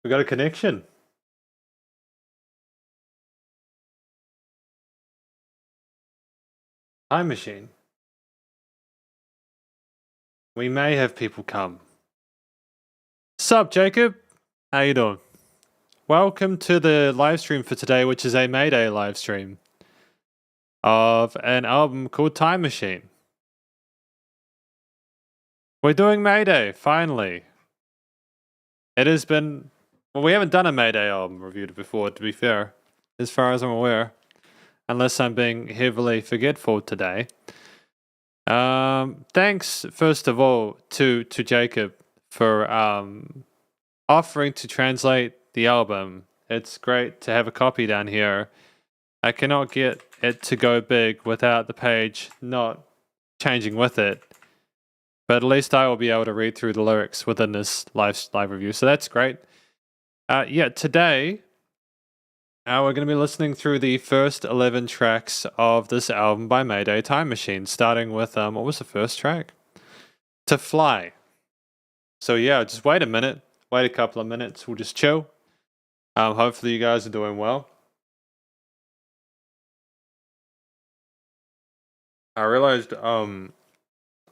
We got a connection. Time machine. We may have people come. Sup, Jacob? How you doing? Welcome to the live stream for today, which is a Mayday live stream of an album called Time Machine. We're doing Mayday, finally. It has been... Well, we haven't done a Mayday album review before, to be fair, as far as I'm aware. Unless I'm being heavily forgetful today. Thanks, first of all, to Jacob for offering to translate the album. It's great to have a copy down here. I cannot get it to go big without the page not changing with it. But at least I will be able to read through the lyrics within this live review. So that's great. Yeah, today we're going to be listening through the first 11 tracks of this album by Mayday, Time Machine, starting with, what was the first track? To Fly. So yeah, just wait a minute. Wait a couple of minutes. We'll just chill. Hopefully you guys are doing well. I realized that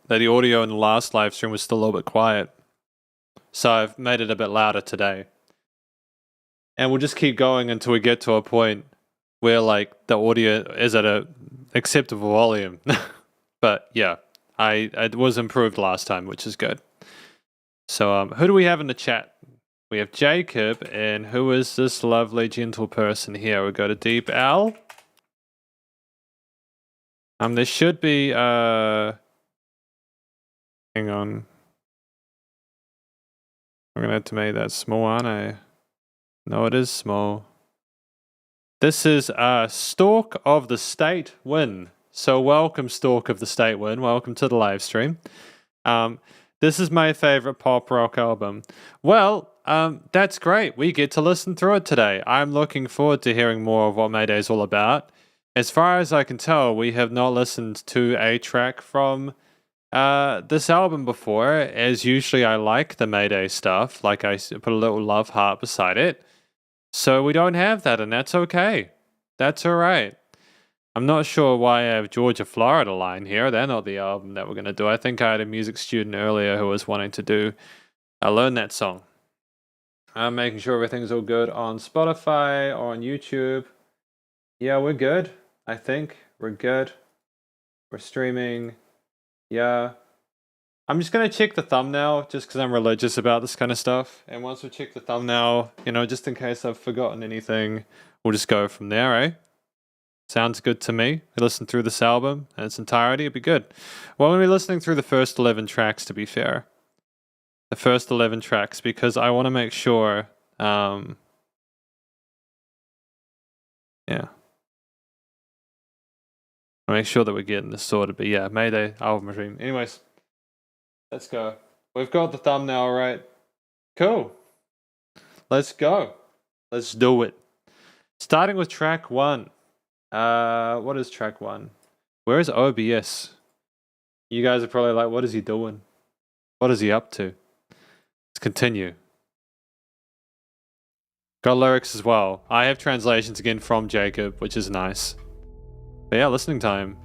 the audio in the last live stream was still a little bit quiet. So I've made it a bit louder today. And we'll just keep going until we get to a point where like the audio is at a acceptable volume. But yeah, it was improved last time, which is good. So who do we have in the chat? We have Jacob, and who is this lovely, gentle person here? We go to Deep Al. There should be hang on. I'm gonna have to make that small, aren't I? No, it is small. This is Stalk of the State Win. So welcome, Stalk of the State Win. Welcome to the live stream. This is my favorite pop rock album. Well, that's great. We get to listen through it today. I'm looking forward to hearing more of what Mayday is all about. As far as I can tell, we have not listened to a track from this album before, as usually I like the Mayday stuff. Like I put a little love heart beside it. So we don't have that, and that's okay. That's all right. I'm not sure why I have Georgia, Florida line here. They're not the album that we're going to do. I think I had a music student earlier who was wanting to learn that song. I'm making sure everything's all good on Spotify or on YouTube. Yeah, we're good. I think we're good. We're streaming. Yeah. I'm just going to check the thumbnail just because I'm religious about this kind of stuff. And once we check the thumbnail, just in case I've forgotten anything, we'll just go from there, eh? Sounds good to me. We listen through this album in its entirety, it'd be good. Well, we'll be listening through the first 11 tracks, to be fair. The first 11 tracks, because I want to make sure, yeah. I'll make sure that we're getting this sorted, but yeah, Mayday, album machine. Anyways. Let's go. We've got the thumbnail right. Cool. Let's go. Let's do it. Starting with track 1. What is track 1? Where is OBS? You guys are probably like, what is he doing? What is he up to? Let's continue. Got lyrics as well. I have translations again from Jacob, which is nice. But yeah, listening time.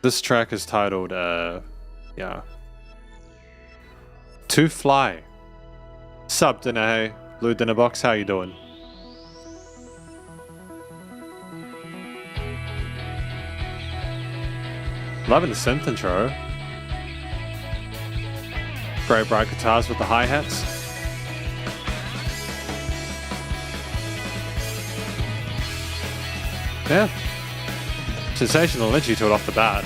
This track is titled, yeah. To Fly. Sup, Dinner Hey. Blue Dinner Box, how you doing? Loving the synth intro. Great bright guitars with the hi-hats. Yeah. Sensational energy to it off the bat.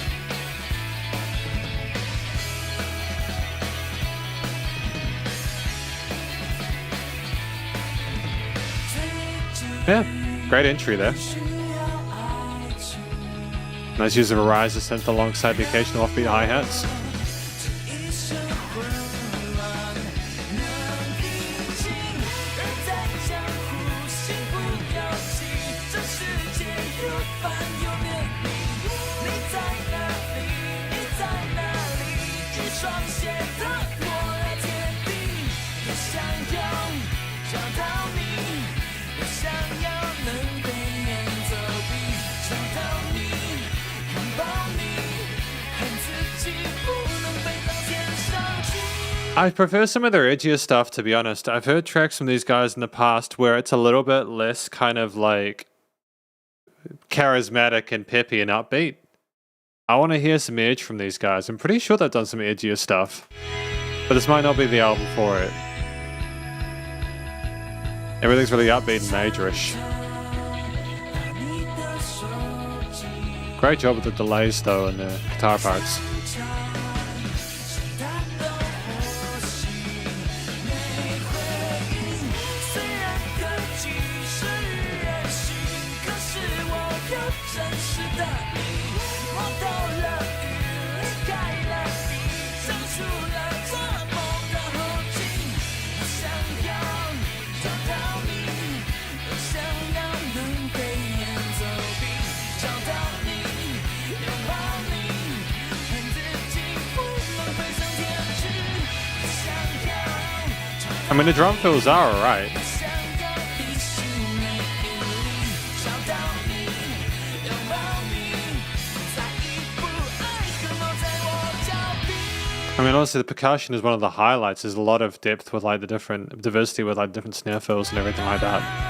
Yeah, great entry there. Nice use of a riser synth alongside the occasional offbeat hi-hats. I prefer some of their edgier stuff, to be honest. I've heard tracks from these guys in the past where it's a little bit less kind of like charismatic and peppy and upbeat. I want to hear some edge from these guys. I'm pretty sure they've done some edgier stuff, but this might not be the album for it. Everything's really upbeat and majorish. Great job with the delays though and the guitar parts. I mean, the drum fills are alright. I mean, honestly, the percussion is one of the highlights. There's a lot of depth with like the different diversity with like different snare fills and everything like that.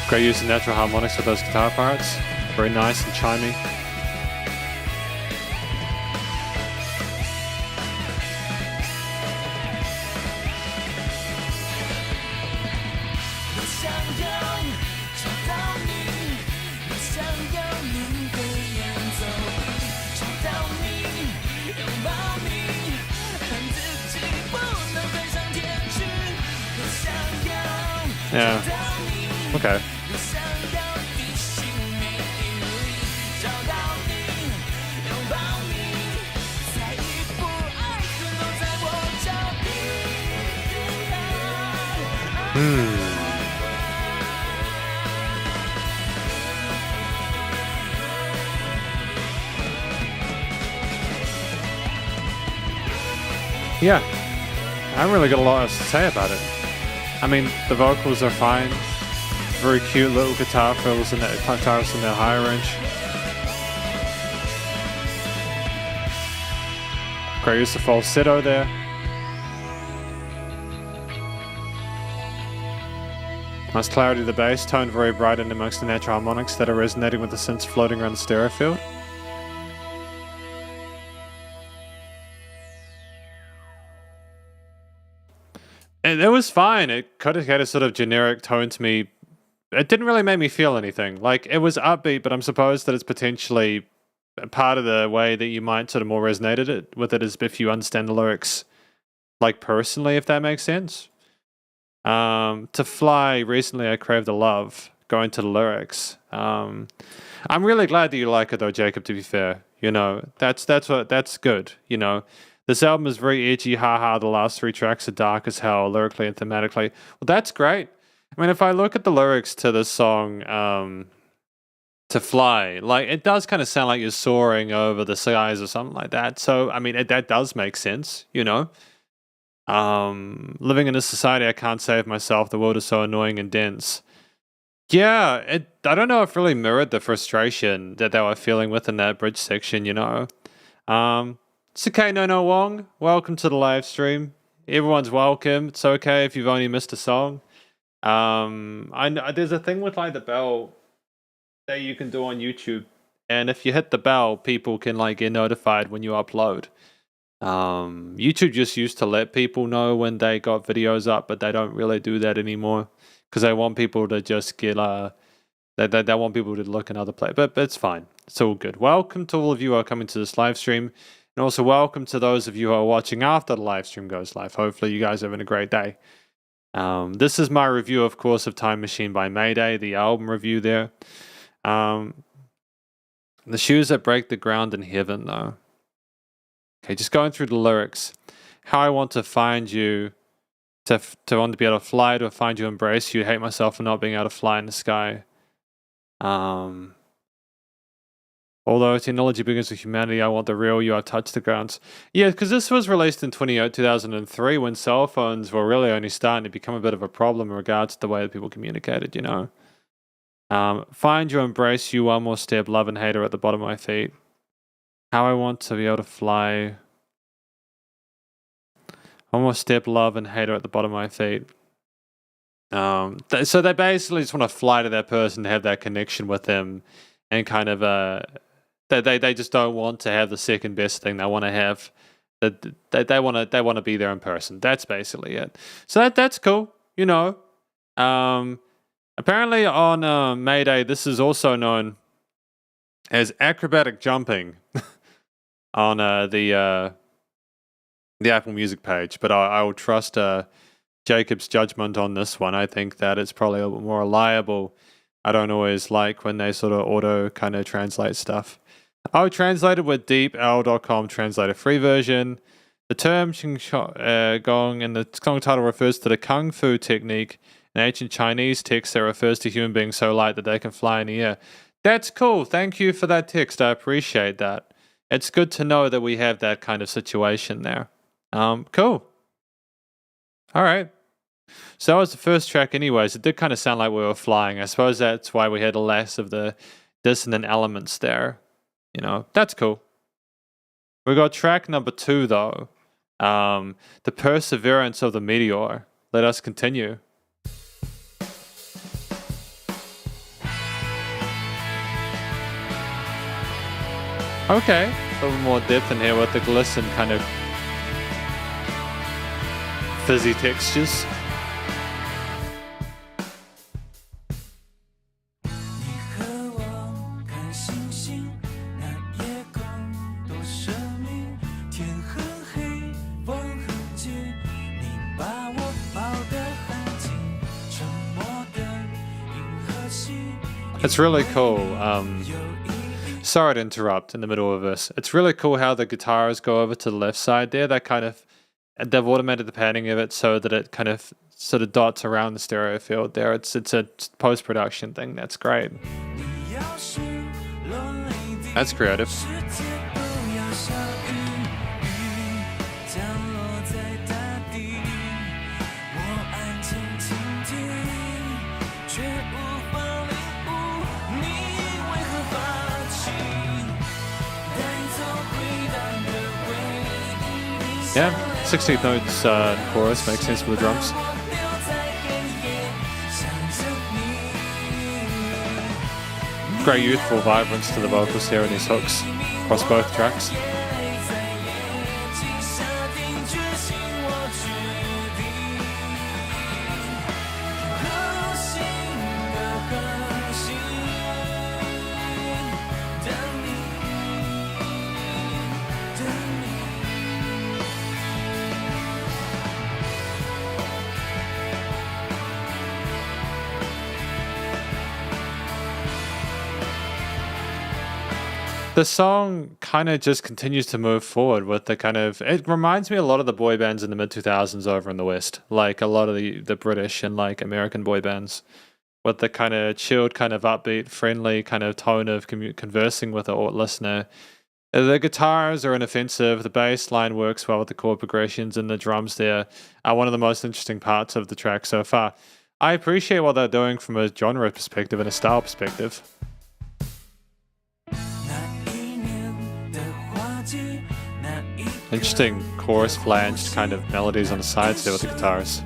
Great use of natural harmonics with those guitar parts. Very nice and chimey. Yeah. Okay. Yeah, I haven't really got a lot else to say about it. I mean, the vocals are fine. Very cute little guitar fills and guitars in their higher range. Great use of falsetto there. Nice clarity of the bass, toned very bright in amongst the natural harmonics that are resonating with the synths floating around the stereo field. And it was fine. It could have had a sort of generic tone to me. It didn't really make me feel anything. Like, it was upbeat, but I'm supposed that it's potentially part of the way that you might sort of more resonated with it is if you understand the lyrics, like, personally, if that makes sense. To Fly, recently I craved a love, going to the lyrics. I'm really glad that you like it though, Jacob, to be fair. You know, that's good, you know. This album is very edgy, haha, the last 3 tracks are dark as hell, lyrically and thematically. Well, that's great. I mean, if I look at the lyrics to this song, To Fly, like, it does kind of sound like you're soaring over the skies or something like that. So, I mean, that does make sense, you know. Living in a society I can't save myself, the world is so annoying and dense. Yeah, I don't know if it really mirrored the frustration that they were feeling within that bridge section, you know. It's okay, No Wong. Welcome to the live stream. Everyone's welcome. It's okay if you've only missed a song. I know there's a thing with like the bell that you can do on YouTube, and if you hit the bell, people can like get notified when you upload. YouTube just used to let people know when they got videos up, but they don't really do that anymore because they want people to just get they want people to look in other places. But it's fine. It's all good. Welcome to all of you who are coming to this live stream. And also welcome to those of you who are watching after the live stream goes live. Hopefully you guys are having a great day. This is my review, of course, of Time Machine by Mayday, the album review there. The shoes that break the ground in heaven, though. Okay, just going through the lyrics. How I want to find you to want to be able to fly, to find you, embrace you, hate myself for not being able to fly in the sky. Although technology begins with humanity, I want the real you, I touch the grounds. Yeah, because this was released in 2003 when cell phones were really only starting to become a bit of a problem in regards to the way that people communicated, you know. Find you, embrace you, one more step, love and hate are at the bottom of my feet. How I want to be able to fly. One more step, love and hate are at the bottom of my feet. So they basically just want to fly to that person to have that connection with them, and kind of they just don't want to have the second best thing. They want to have they want to be there in person. That's basically it. So that's cool, you know. Apparently on Mayday, this is also known as acrobatic jumping on the Apple Music page. But I will trust Jacob's judgment on this one. I think that it's probably a little bit more reliable. I don't always like when they sort of auto kind of translate stuff. Oh, translated with deepl.com translator free version. The term Qigong in the song title refers to the Kung Fu technique, an ancient Chinese text that refers to human beings so light that they can fly in the air. That's cool. Thank you for that text. I appreciate that. It's good to know that we have that kind of situation there. Cool. All right. So that was the first track anyways. It did kind of sound like we were flying. I suppose that's why we had less of the dissonant elements there. You know, that's cool. We got track number 2 though. The Perseverance of the Meteor. Let us continue. Okay, a little more depth in here with the glisten kind of fizzy textures. It's really cool. Sorry to interrupt in the middle of this. It's really cool how the guitars go over to the left side there. That kind of, they've automated the padding of it so that it kind of sort of dots around the stereo field there. It's a post-production thing. That's great. That's creative. Yeah, 16th notes chorus makes sense for the drums. Great youthful vibrance to the vocals here in these hooks across both tracks. The song kind of just continues to move forward with the kind of, it reminds me a lot of the boy bands in the mid 2000s over in the West, like a lot of the British and like American boy bands, with the kind of chilled, kind of upbeat, friendly kind of tone of conversing with the listener. The guitars are inoffensive, the bass line works well with the chord progressions, and the drums there are one of the most interesting parts of the track so far. I appreciate what they're doing from a genre perspective and a style perspective. Interesting chorus flanged kind of melodies on the sides there with the guitars.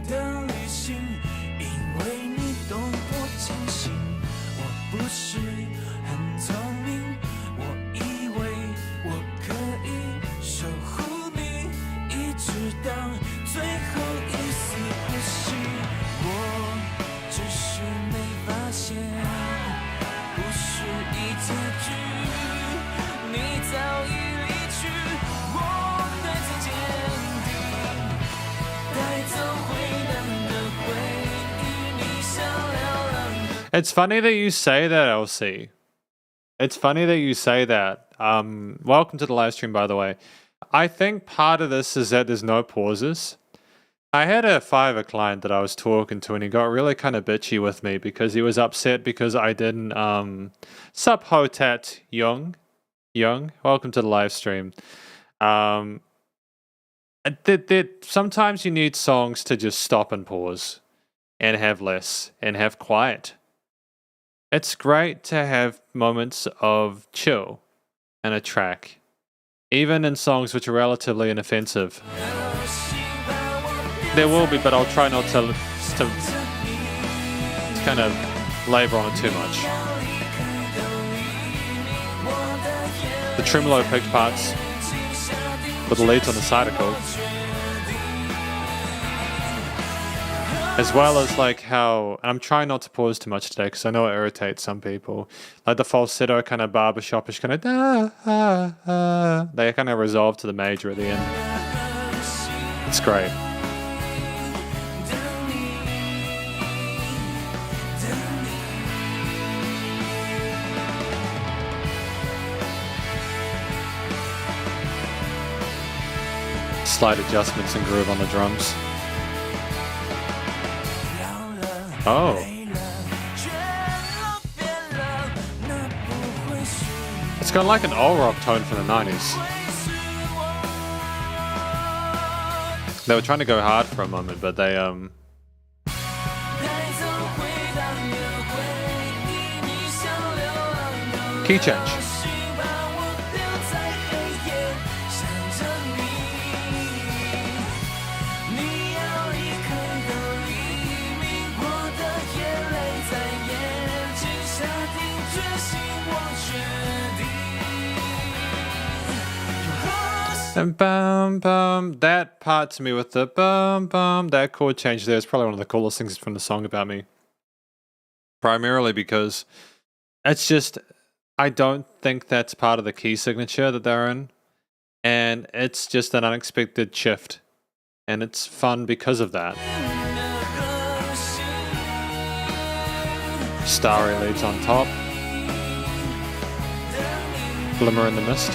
It's funny that you say that, LC. It's funny that you say that. Welcome to the live stream, by the way. I think part of this is that there's no pauses. I had a Fiverr client that I was talking to, and he got really kind of bitchy with me because he was upset because I didn't sup hotat young, welcome to the live stream. Sometimes you need songs to just stop and pause and have less and have quiet. It's great to have moments of chill in a track, even in songs which are relatively inoffensive. There will be, but I'll try not to kind of labor on it too much. The tremolo picked parts with the leads on the side are cool. As well as like how, and I'm trying not to pause too much today because I know it irritates some people. Like the falsetto kind of barbershopish kind of they kind of resolve to the major at the end. It's great. Slight adjustments and groove on the drums. Oh. It's got like an old rock tone from the 90s. They were trying to go hard for a moment, but they key change. And bum bum, that part to me with the bum bum, that chord change there is probably one of the coolest things from the song about me. Primarily because it's just, I don't think that's part of the key signature that they're in. And it's just an unexpected shift. And it's fun because of that. Starry leads on top. Glimmer in the mist.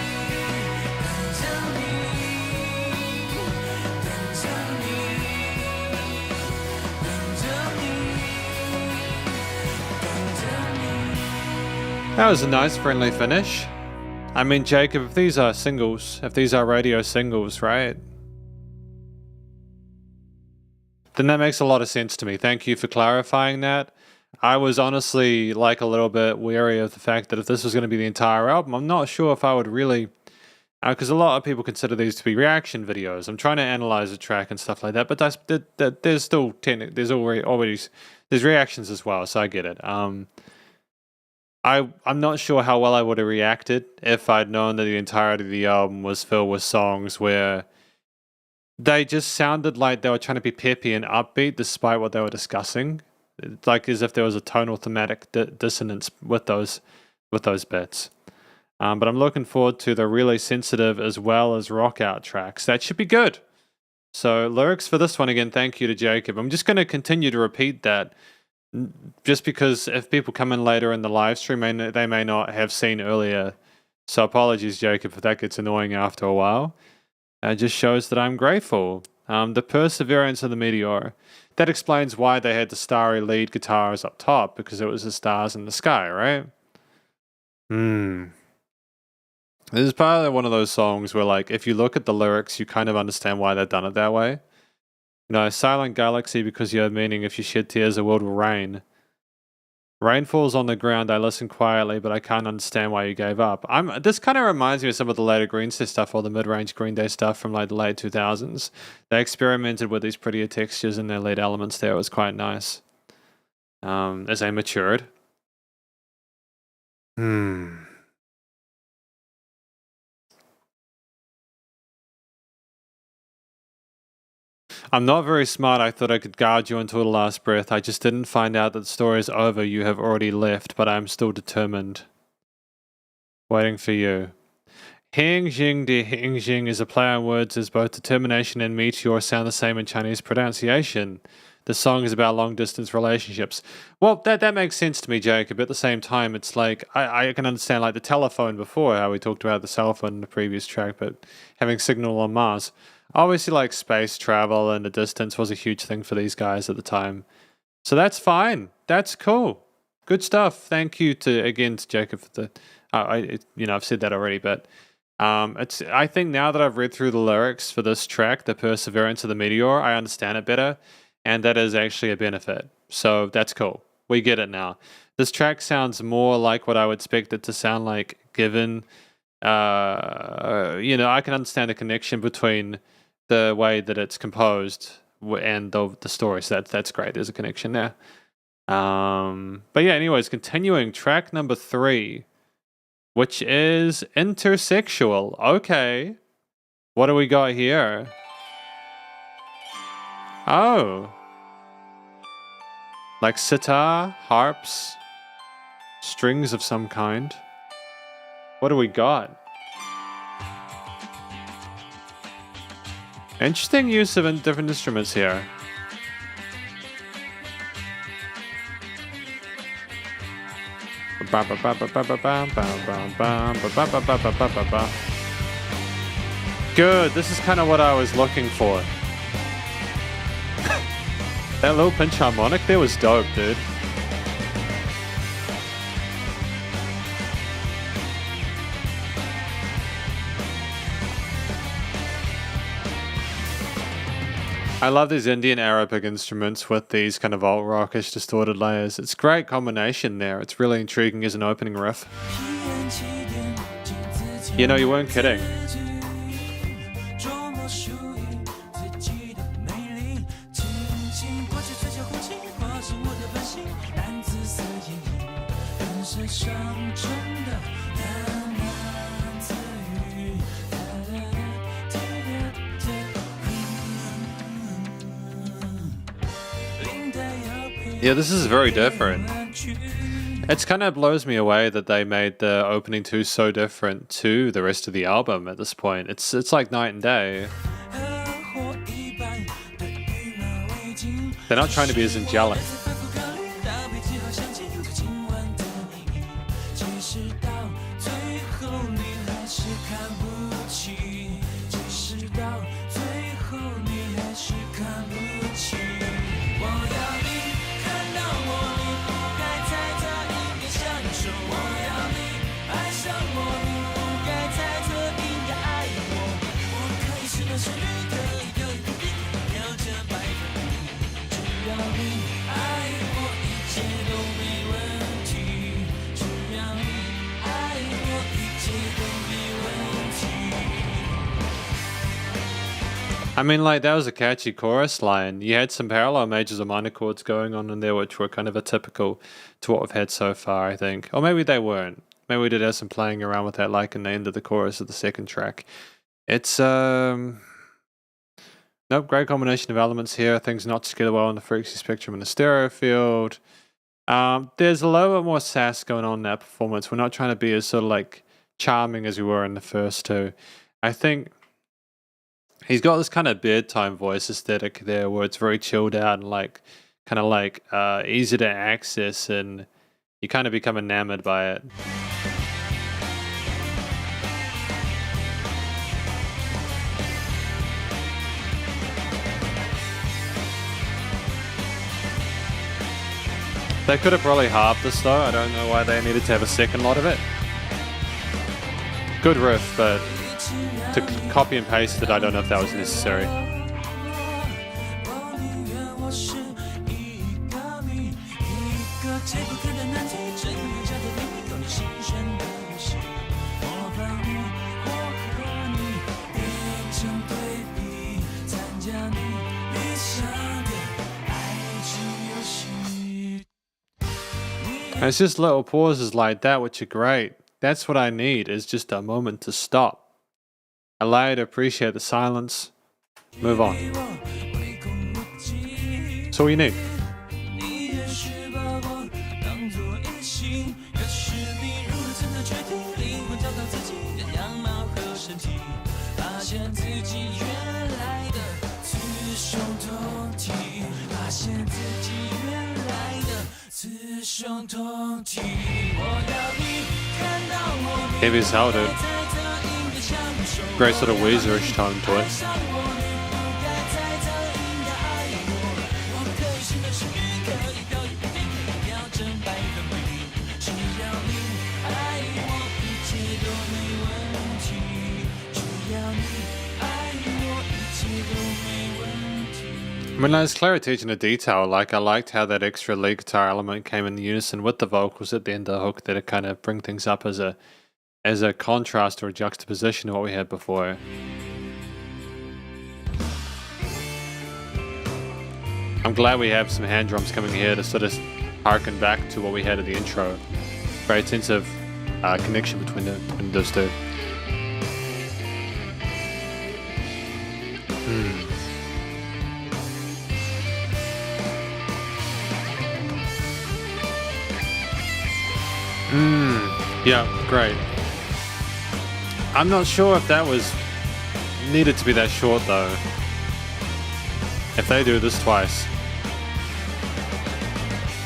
That was a nice friendly finish. I mean, Jacob, if these are singles, if these are radio singles, right? Then that makes a lot of sense to me. Thank you for clarifying that. I was honestly like a little bit wary of the fact that if this was going to be the entire album, I'm not sure if I would really, because a lot of people consider these to be reaction videos. I'm trying to analyze a track and stuff like that, but there's still there's reactions as well, so I get it. I'm not sure how well I would have reacted if I'd known that the entirety of the album was filled with songs where they just sounded like they were trying to be peppy and upbeat despite what they were discussing. It's like as if there was a tonal thematic dissonance with those bits. But I'm looking forward to the really sensitive as well as rock out tracks. That should be good. So lyrics for this one again, thank you to Jacob. I'm just going to continue to repeat that. Just because if people come in later in the live stream, they may not have seen earlier. So apologies, Jacob, if that gets annoying after a while. It just shows that I'm grateful. The perseverance of the meteor. That explains why they had the starry lead guitars up top, because it was the stars in the sky, right? This is probably one of those songs where, like, if you look at the lyrics, you kind of understand why they've done it that way. No, silent galaxy because you have meaning. If you shed tears, the world will rain. Rain falls on the ground. I listen quietly, but I can't understand why you gave up. This kind of reminds me of some of the later Green Day stuff or the mid-range Green Day stuff from like the late 2000s. They experimented with these prettier textures in their lead elements there. It was quite nice. As they matured. I'm not very smart. I thought I could guard you until the last breath. I just didn't find out that the story is over. You have already left, but I'm still determined. Waiting for you. Heng Jing de Heng Jing is a play on words as both determination and meteor sound the same in Chinese pronunciation. The song is about long distance relationships. Well, that makes sense to me, Jacob. At the same time, it's like, I can understand like the telephone before, how we talked about the cell phone in the previous track, but having signal on Mars. Obviously, like space travel and the distance was a huge thing for these guys at the time. So that's fine. That's cool. Good stuff. Thank you to Jacob for the. I've said that already, but I think now that I've read through the lyrics for this track, The Perseverance of the Meteor, I understand it better, and that is actually a benefit. So that's cool. We get it now. This track sounds more like what I would expect it to sound like, given, I can understand the connection between the way that it's composed and the story. So that's great. There's a connection there. But yeah, anyways, continuing, track number 3, which is Intersexual. Okay. What do we got here? Oh. Like sitar, harps, strings of some kind. What do we got? Interesting use of different instruments here. Good, this is kind of what I was looking for. That little pinch harmonic there was dope, dude. I love these Indian Arabic instruments with these kind of alt rockish distorted layers. It's a great combination there. It's really intriguing as an opening riff. You know, you weren't kidding. Yeah, this is very different. It kind of blows me away that they made the opening 2 so different to the rest of the album at this point. It's like night and day. They're not trying to be as angelic. I mean, like, that was a catchy chorus line. You had some parallel majors or minor chords going on in there, which were kind of atypical to what we've had so far, I think. Or maybe they weren't. Maybe we did have some playing around with that, like in the end of the chorus of the second track. It's, nope, great combination of elements here. Things not together well in the frequency spectrum and the stereo field. There's a little bit more sass going on in that performance. We're not trying to be as sort of like charming as we were in the first two. I think he's got this kind of bedtime voice aesthetic there where it's very chilled out and like kind of like easy to access, and you kind of become enamored by it. They could have probably halved this though. I don't know why they needed to have a second lot of it. Good riff, but to copy and paste it, I don't know if that was necessary. And it's just little pauses like that which are great. That's what I need, is just a moment to stop. Allow you to appreciate the silence. Move on. That's all you need. Heavy as hell, dude. Great sort of Weezer-ish tone to it. I mean, there's clear attention to detail. Like, I liked how that extra lead guitar element came in unison with the vocals at the end of the hook, that it kind of bring things up as a contrast or a juxtaposition to what we had before. I'm glad we have some hand drums coming here to sort of harken back to what we had at the intro. Very sense of connection between those two. Yeah, great. I'm not sure if that was needed to be that short though. If they do this twice.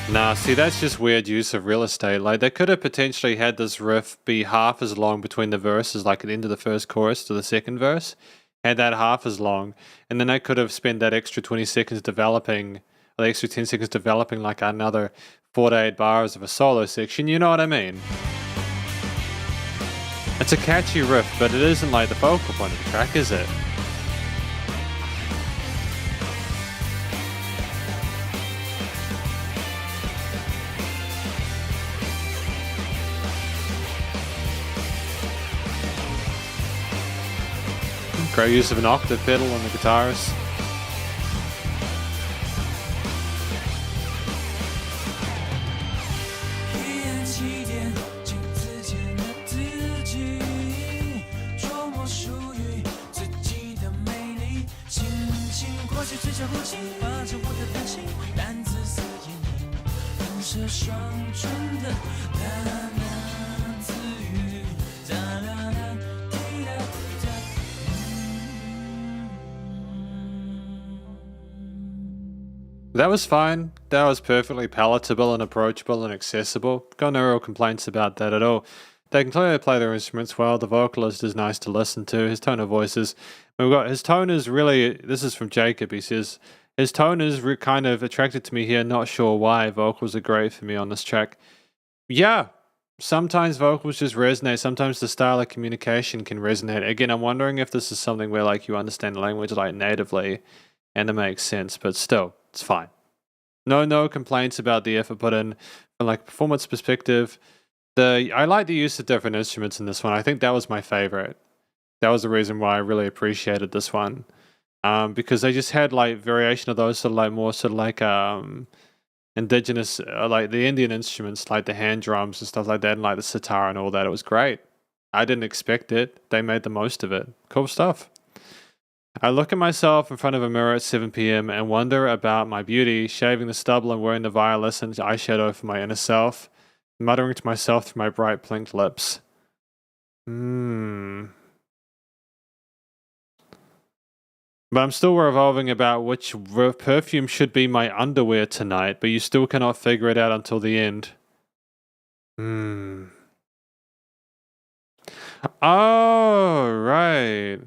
Nah, see, that's just weird use of real estate. Like, they could have potentially had this riff be half as long between the verses, like at the end of the first chorus to the second verse. Had that half as long, and then they could have spent that extra 20 seconds developing, or the extra 10 seconds developing like another 4 to 8 bars of a solo section, you know what I mean? It's a catchy riff, but it isn't like the focal point of the track, is it? Great use of an octave pedal on the guitars. That was fine. That was perfectly palatable and approachable and accessible. Got no real complaints about that at all. They can clearly play their instruments well. The vocalist is nice to listen to. His tone of voice is... his tone is really... This is from Jacob. He says, his tone is kind of attracted to me here. Not sure why. Vocals are great for me on this track. Yeah. Sometimes vocals just resonate. Sometimes the style of communication can resonate. Again, I'm wondering if this is something where like you understand the language like natively and it makes sense. But still, it's fine. No complaints about the effort put in from like performance perspective. I like the use of different instruments in this one. I think that was my favorite. That was the reason why I really appreciated this one. Because they just had like variation of those sort of like more sort of like indigenous, like the Indian instruments, like the hand drums and stuff like that, and like the sitar and all that. It was great. I didn't expect it. They made the most of it. Cool stuff. I look at myself in front of a mirror at 7 p.m. and wonder about my beauty, shaving the stubble and wearing the violet eyeshadow for my inner self, muttering to myself through my bright pink lips. But I'm still revolving about which perfume should be my underwear tonight, but you still cannot figure it out until the end. Oh, right.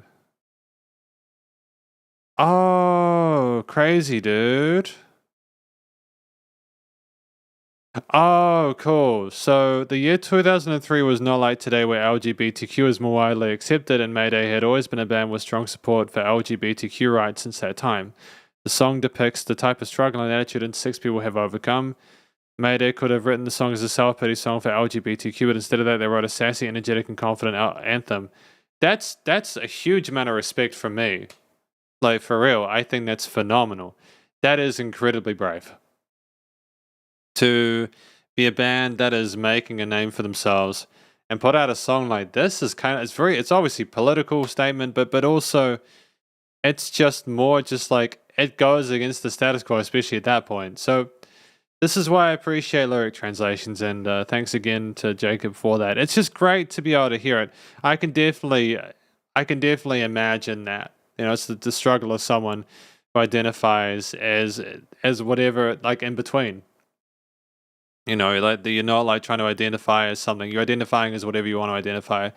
Oh, crazy, dude. Oh, cool. So the year 2003 was not like today where LGBTQ is more widely accepted, and Mayday had always been a band with strong support for LGBTQ rights since that time. The song depicts the type of struggle and attitude intersex people have overcome. Mayday could have written the song as a self-pity song for LGBTQ, but instead of that they wrote a sassy, energetic and confident anthem. That's a huge amount of respect from me. Like, for real, I think that's phenomenal. That is incredibly brave. To be a band that is making a name for themselves and put out a song like this is it's obviously political statement, but also it's just more just like it goes against the status quo, especially at that point. So this is why I appreciate lyric translations, and thanks again to Jacob for that. It's just great to be able to hear it. I can definitely imagine that. You know, it's the struggle of someone who identifies as whatever, like in between. You know, like you're not like trying to identify as something. You're identifying as whatever you want to identify.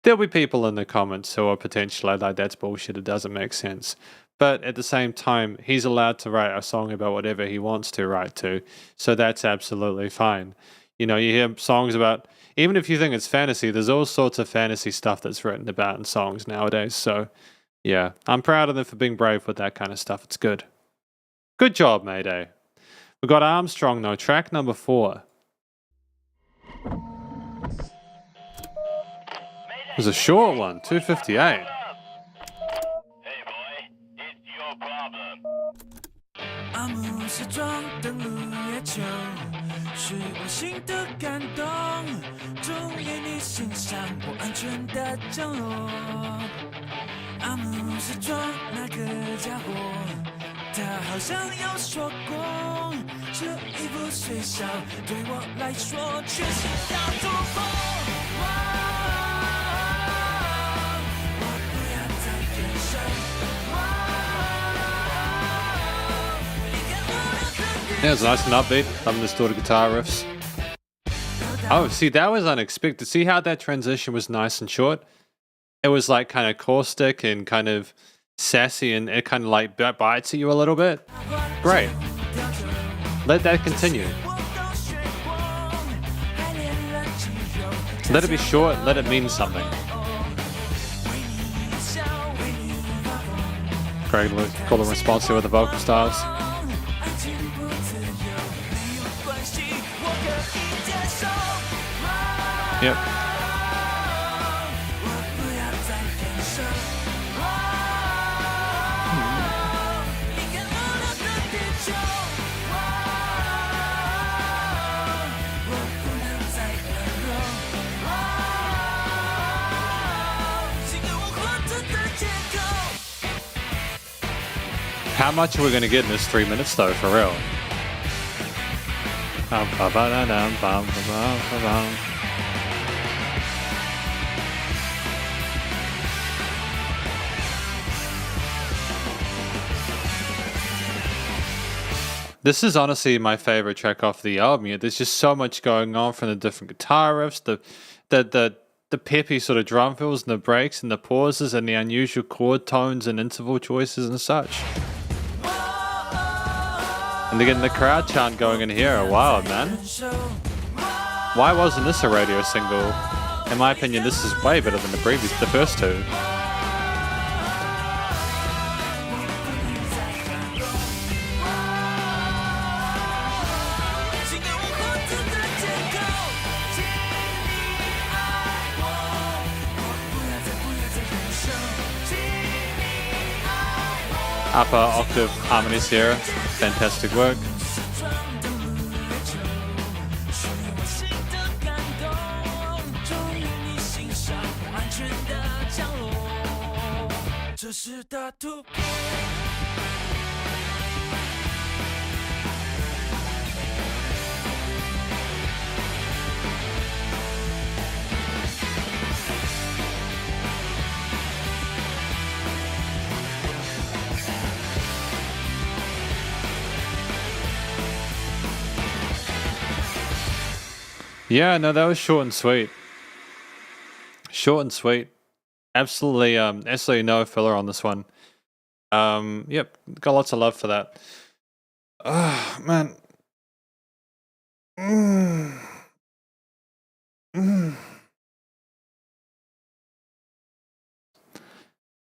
There'll be people in the comments who are potentially like, that's bullshit. It doesn't make sense. But at the same time, he's allowed to write a song about whatever he wants to write to. So that's absolutely fine. You know, you hear songs about, even if you think it's fantasy, there's all sorts of fantasy stuff that's written about in songs nowadays. So yeah, I'm proud of them for being brave with that kind of stuff. It's good. Good job, Mayday. We got Armstrong though, track number 4. It was a short one, 2:58. Hey boy, it's your problem. 阿姆斯壮登陆月球，是我心的感动。终于你欣赏我安全的降落。阿姆斯壮那个家伙，他好像有说过，这一部虽小，对我来说却是大突破。我不要再变身。 Yeah, it was nice and upbeat. Loving the distorted guitar riffs. Oh, see, that was unexpected. See how that transition was nice and short? It was like kind of caustic and kind of sassy, and it kind of like bites at you a little bit. Great. Let that continue. Let it be short, let it mean something. Great, call the response here with the vocal styles. Yep. How much are we going to get in this 3 minutes though, for real? This is honestly my favorite track off the album. There's just so much going on from the different guitar riffs, the peppy sort of drum fills and the breaks and the pauses and the unusual chord tones and interval choices and such. And they're getting the crowd chant going in here. Wild, man. Why wasn't this a radio single? In my opinion, this is way better than the first two. Upper octave harmonies here, fantastic work. Yeah, no, that was short and sweet. Short and sweet. Absolutely, absolutely no filler on this one. Yep, got lots of love for that. Oh, man.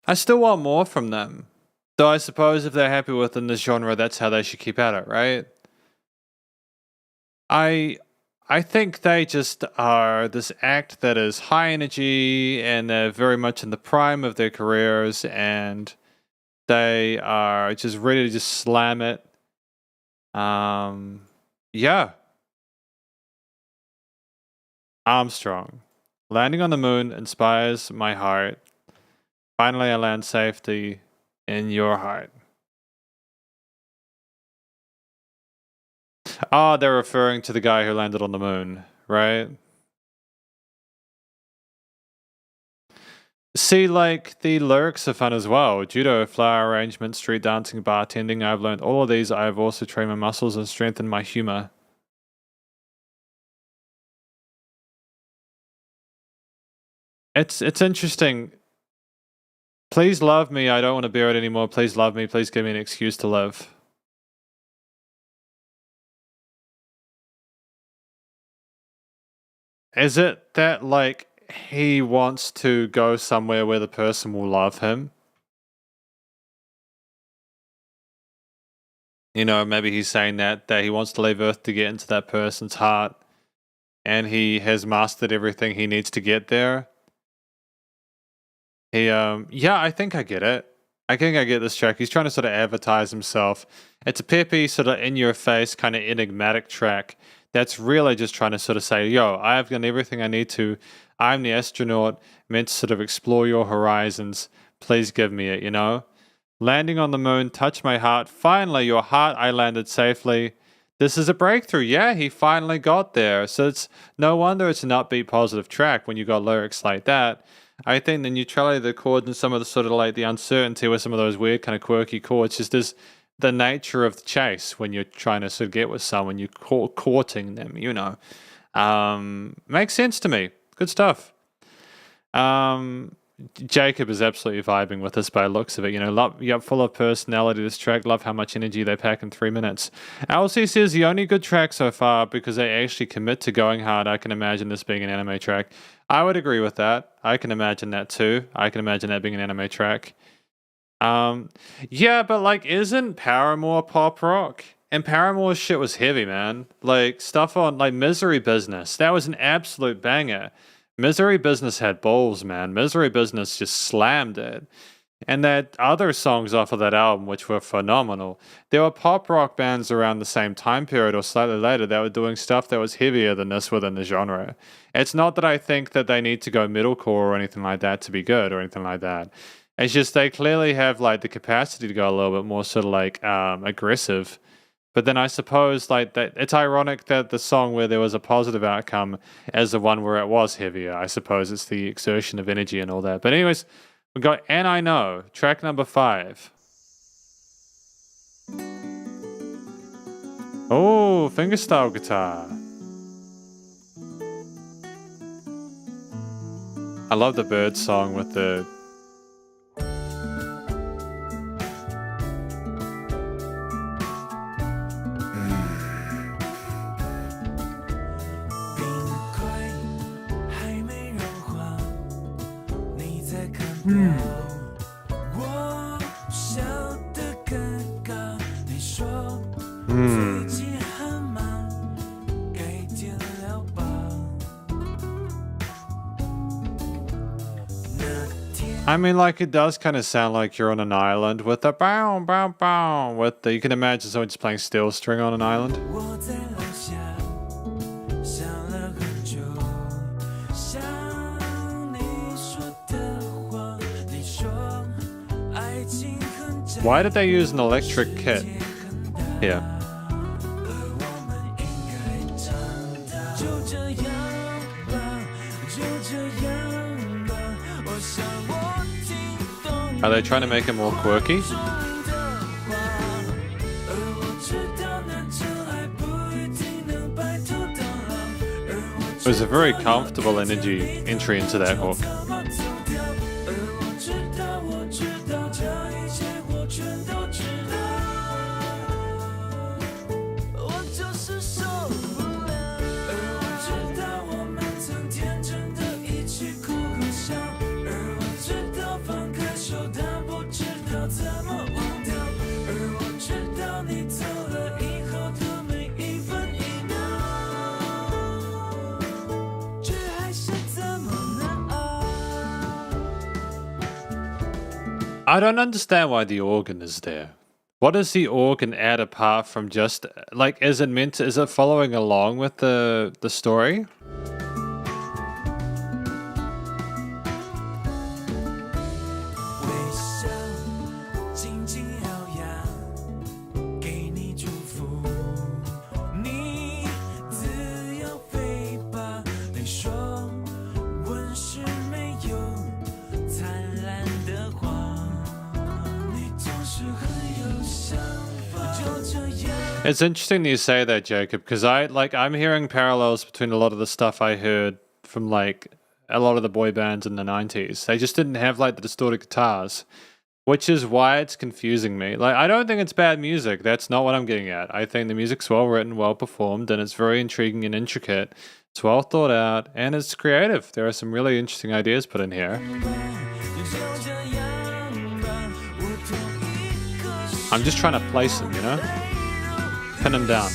I still want more from them. Though I suppose if they're happy within this genre, that's how they should keep at it, right? I think they just are this act that is high energy and they're very much in the prime of their careers and they are just ready to just slam it. Yeah. Armstrong. Landing on the moon inspires my heart. Finally, I land safety in your heart. Oh, they're referring to the guy who landed on the moon, right? See, like, the lyrics are fun as well. Judo, flower arrangement, street dancing, bartending. I've learned all of these. I have also trained my muscles and strengthened my humor. It's interesting. Please love me. I don't want to bear it anymore. Please love me. Please give me an excuse to live. Is it that, like, he wants to go somewhere where the person will love him? You know, maybe he's saying that he wants to leave Earth to get into that person's heart, and he has mastered everything he needs to get there. Yeah, I think I get it. I think I get this track. He's trying to sort of advertise himself. It's a peppy, sort of in-your-face, kind of enigmatic track that's really just trying to sort of say, yo, I have done everything I need to. I'm the astronaut meant to sort of explore your horizons. Please give me it, you know? Landing on the moon, touch my heart. Finally, your heart, I landed safely. This is a breakthrough. Yeah, he finally got there. So it's no wonder it's an upbeat, positive track when you got lyrics like that. I think the neutrality of the chords and some of the sort of like the uncertainty with some of those weird kind of quirky chords, just is the nature of the chase when you're trying to sort of get with someone, you're courting them, you know. Makes sense to me. Good stuff. Jacob is absolutely vibing with this by the looks of it. You know, full of personality, this track. Love how much energy they pack in 3 minutes. LC says the only good track so far because they actually commit to going hard. I can imagine this being an anime track. I would agree with that. I can imagine that too. I can imagine that being an anime track. Yeah, but like, isn't Paramore pop rock? And Paramore's shit was heavy, man. Like, stuff on, like, Misery Business. That was an absolute banger. Misery Business had balls, man. Misery Business just slammed it. And that other songs off of that album, which were phenomenal. There were pop rock bands around the same time period or slightly later that were doing stuff that was heavier than this within the genre. It's not that I think that they need to go metalcore or anything like that to be good or anything like that. It's just they clearly have like the capacity to go a little bit more sort of like aggressive. But then I suppose like that it's ironic that the song where there was a positive outcome as the one where it was heavier. I suppose it's the exertion of energy and all that. But anyways, we got And I Know, track number 5. Oh, fingerstyle guitar. I love the bird song with the I mean, like, it does kind of sound like you're on an island with a bow, bow, bow. With the, you can imagine someone just playing steel string on an island. Why did they use an electric kit here? Are they trying to make it more quirky? It was a very comfortable entry into that hook. I don't understand why the organ is there. What does the organ add apart from just, like, is it following along with the story? It's interesting that you say that, Jacob, because I'm hearing parallels between a lot of the stuff I heard from like a lot of the boy bands in the 90s. They just didn't have like the distorted guitars, which is why it's confusing me. Like, I don't think it's bad music. That's not what I'm getting at. I think the music's well written, well performed, and it's very intriguing and intricate. It's well thought out, and it's creative. There are some really interesting ideas put in here. I'm just trying to place them, you know? Pin him down.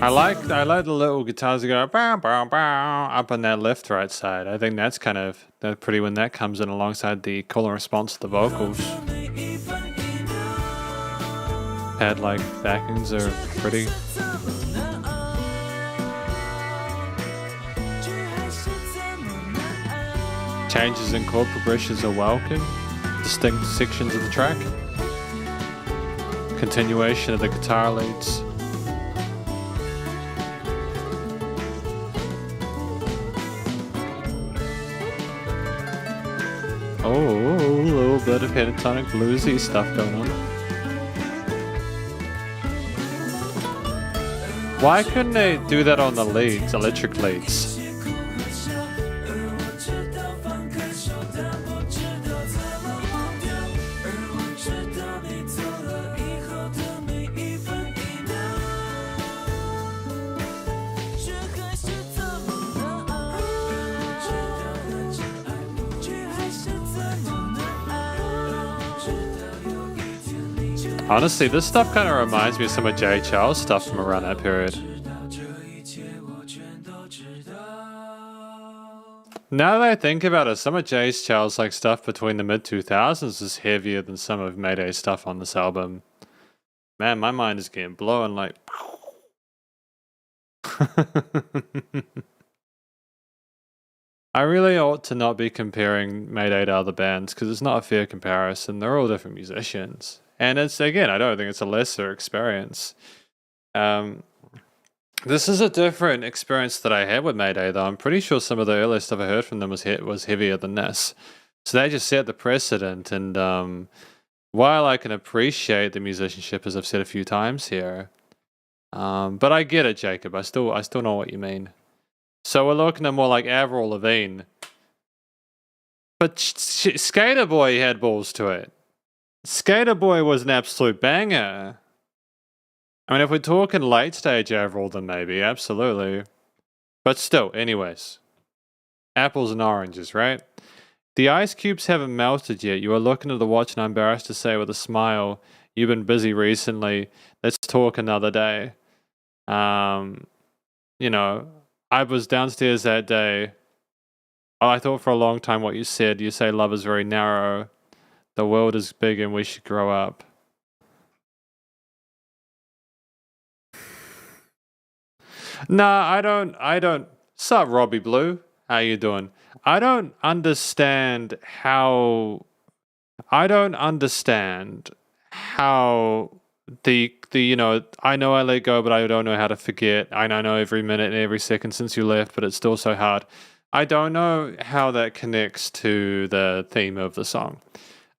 I like the little guitars that go bow, bow, bow, up on that left right side. I think that's kind of pretty when that comes in alongside the call and response to the vocals. Pad like backings are pretty. Changes in chord progressions are welcome. Distinct sections of the track. Continuation of the guitar leads. Oh, a little bit of pentatonic bluesy stuff going on. Why couldn't they do that on the leads, electric leads? Honestly, this stuff kind of reminds me of some of J. Charles stuff from around that period. Now that I think about it, some of J. Charles like stuff between the mid-2000s is heavier than some of Mayday's stuff on this album. Man, my mind is getting blown like... I really ought to not be comparing Mayday to other bands because it's not a fair comparison. They're all different musicians. And it's, again, I don't think it's a lesser experience. This is a different experience that I had with Mayday, though. I'm pretty sure some of the earlier stuff I heard from them was heavier than this. So they just set the precedent. And while I can appreciate the musicianship, as I've said a few times here, but I get it, Jacob. I still know what you mean. So we're looking at more like Avril Lavigne. But Skater Boy had balls to it. Skater Boy was an absolute banger. I mean, if we're talking late stage Avril, then maybe, absolutely. But still, anyways. Apples and oranges, right? The ice cubes haven't melted yet. You are looking at the watch and I'm embarrassed to say with a smile, you've been busy recently. Let's talk another day. You know, I was downstairs that day. Oh, I thought for a long time what you said. You say love is very narrow. The world is big and we should grow up. Nah, I don't. Sup, Robbie Blue? How you doing? I don't understand how the you know, I know I let go, but I don't know how to forget. I know every minute and every second since you left, but it's still so hard. I don't know how that connects to the theme of the song.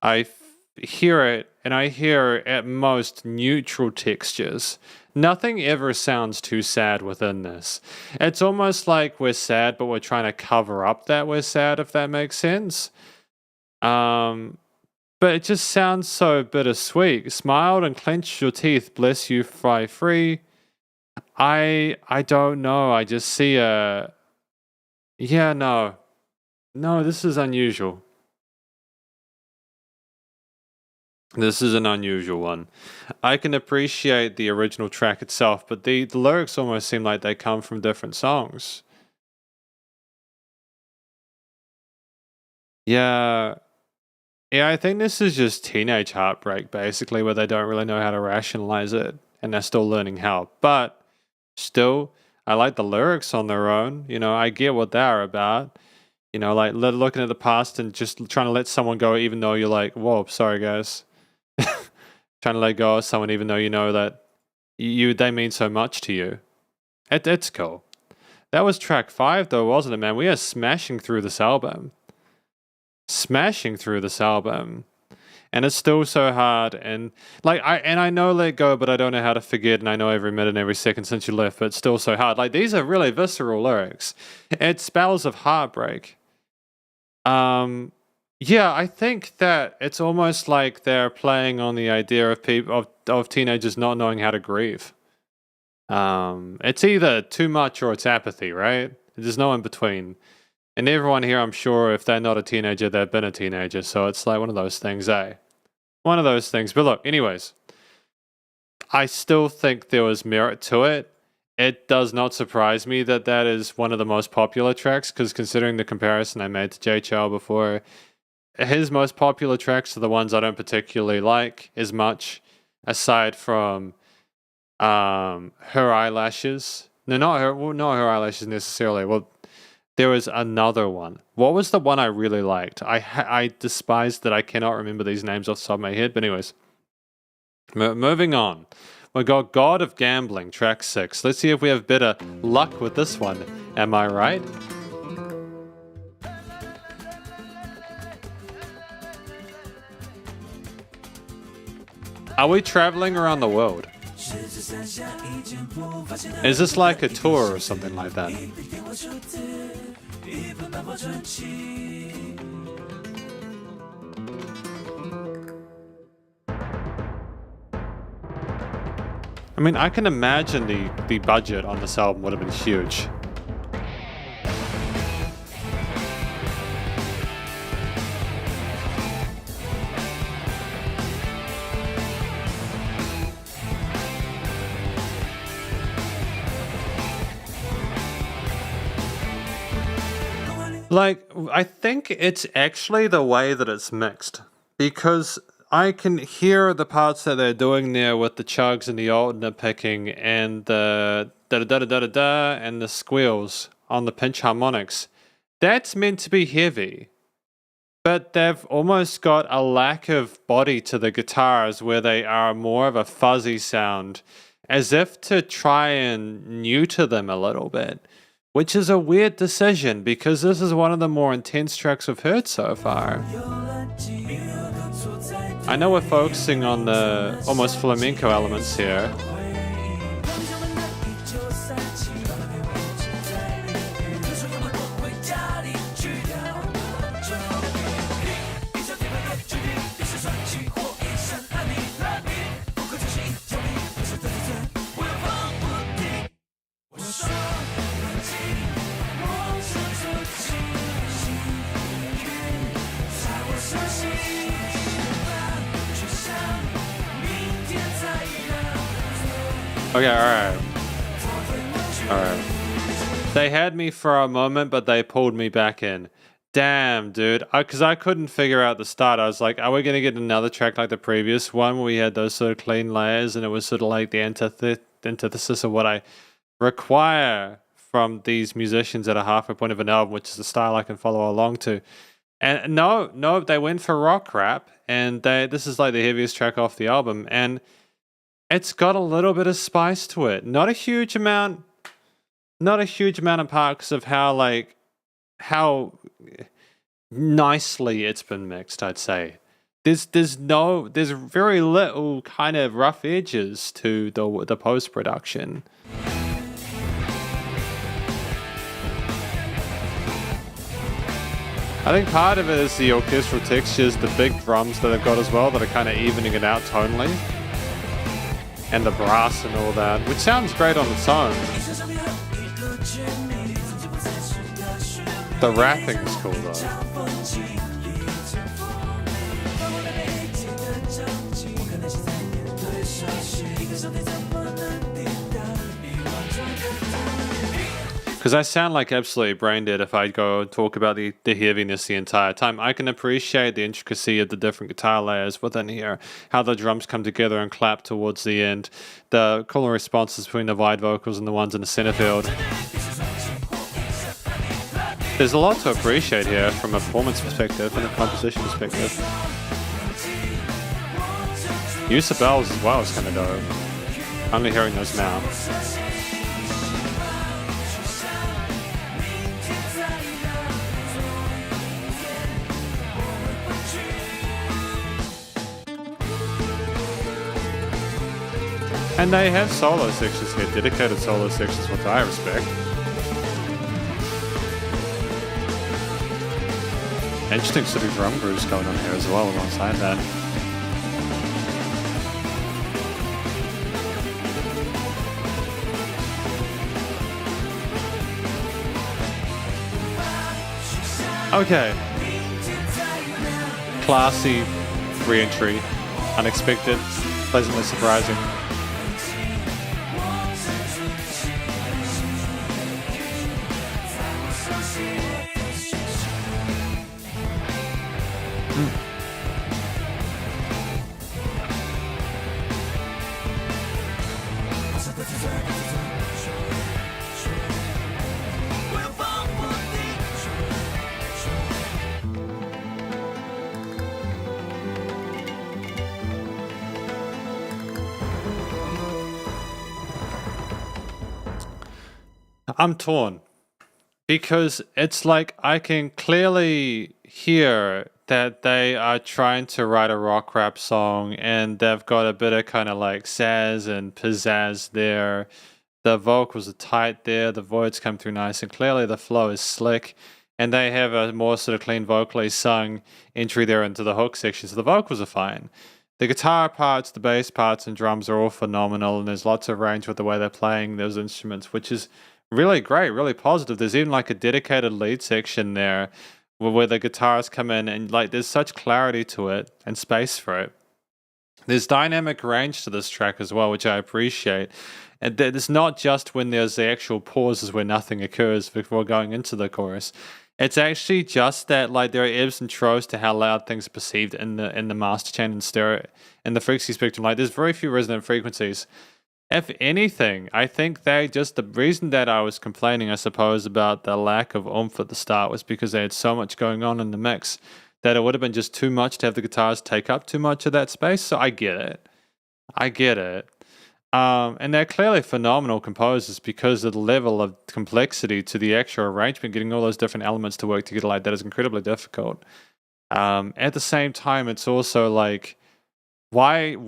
I hear it, and I hear at most neutral textures. Nothing ever sounds too sad within this. It's almost like we're sad, but we're trying to cover up that we're sad, if that makes sense. But it just sounds so bittersweet. Smiled and clenched your teeth, bless you, fly free. I don't know. I just see a... Yeah, no. No, this is unusual. This is an unusual one. I can appreciate the original track itself, but the lyrics almost seem like they come from different songs. Yeah. Yeah, I think this is just teenage heartbreak, basically, where they don't really know how to rationalize it, and they're still learning how. But still, I like the lyrics on their own. You know, I get what they're about. You know, like looking at the past and just trying to let someone go, even though you're like, whoa, sorry, guys. Trying to let go of someone, even though you know that they mean so much to you. It's cool. That was track 5, though, wasn't it, man? We are smashing through this album. And it's still so hard, and I know Let Go, but I don't know how to forget, and I know every minute and every second since you left, but it's still so hard. Like, these are really visceral lyrics. It's spells of heartbreak. Yeah, I think that it's almost like they're playing on the idea of people of teenagers not knowing how to grieve. It's either too much or it's apathy, right? There's no in between. And everyone here, I'm sure, if they're not a teenager, they've been a teenager. So it's like one of those things, eh? One of those things. But look, anyways, I still think there was merit to it. It does not surprise me that that is one of the most popular tracks, because considering the comparison I made to J. Chow before, his most popular tracks are the ones I don't particularly like as much, aside from Her Eyelashes. No, not Her Eyelashes necessarily. Well, there was another one. What was the one I really liked? I despise that I cannot remember these names off the top of my head. But anyways, moving on. We got God of Gambling, track 6. Let's see if we have better luck with this one. Am I right? Are we traveling around the world? Is this like a tour or something like that? I mean, I can imagine the budget on this album would have been huge. Like, I think it's actually the way that it's mixed, because I can hear the parts that they're doing there with the chugs and the alternate picking and the da-da-da-da-da-da and the squeals on the pinch harmonics. That's meant to be heavy, but they've almost got a lack of body to the guitars where they are more of a fuzzy sound, as if to try and neuter them a little bit. Which is a weird decision, because this is one of the more intense tracks we've heard so far. I know we're focusing on the almost flamenco elements here. Okay, alright. They had me for a moment, but they pulled me back in. Damn, dude. Because I couldn't figure out the start. I was like, are we going to get another track like the previous one where we had those sort of clean layers and it was sort of like the antithesis of what I require from these musicians at a halfway point of an album, which is a style I can follow along to. And no, they went for rock rap, and this is like the heaviest track off the album, and it's got a little bit of spice to it. Not a huge amount of parts of how nicely it's been mixed, I'd say. There's very little kind of rough edges to the post-production. I think part of it is the orchestral textures, the big drums that they've got as well, that are kind of evening it out tonally. And the brass and all that, which sounds great on its own. The rapping is cool though. Because I sound like absolutely brain dead if I go and talk about the heaviness the entire time. I can appreciate the intricacy of the different guitar layers within here, how the drums come together and clap towards the end, the cool responses between the wide vocals and the ones in the center field. There's a lot to appreciate here from a performance perspective and a composition perspective. Use of bells as well is kind of dope. Only hearing those now. And they have solo sections here, dedicated solo sections, which I respect. Interesting sort of drum grooves going on here as well alongside that. Okay. Classy re-entry. Unexpected. Pleasantly surprising. I'm torn because it's like I can clearly hear that they are trying to write a rock rap song and they've got a bit of kind of like sazz and pizzazz there. The vocals are tight there, the voids come through nice, and clearly the flow is slick. And they have a more sort of clean vocally sung entry there into the hook section, so the vocals are fine. The guitar parts, the bass parts, and drums are all phenomenal, and there's lots of range with the way they're playing those instruments, which is really great, really positive. There's even like a dedicated lead section there where the guitars come in, and like there's such clarity to it and space for it. There's dynamic range to this track as well, which I appreciate. And it's not just when there's the actual pauses where nothing occurs before going into the chorus. It's actually just that like there are ebbs and flows to how loud things are perceived in the master chain and stereo in the frequency spectrum. Like there's very few resonant frequencies. If anything, I think the reason that I was complaining, I suppose, about the lack of oomph at the start was because they had so much going on in the mix that it would have been just too much to have the guitars take up too much of that space. So I get it. And they're clearly phenomenal composers because of the level of complexity to the actual arrangement, getting all those different elements to work together like that is incredibly difficult. At the same time, it's also like, why,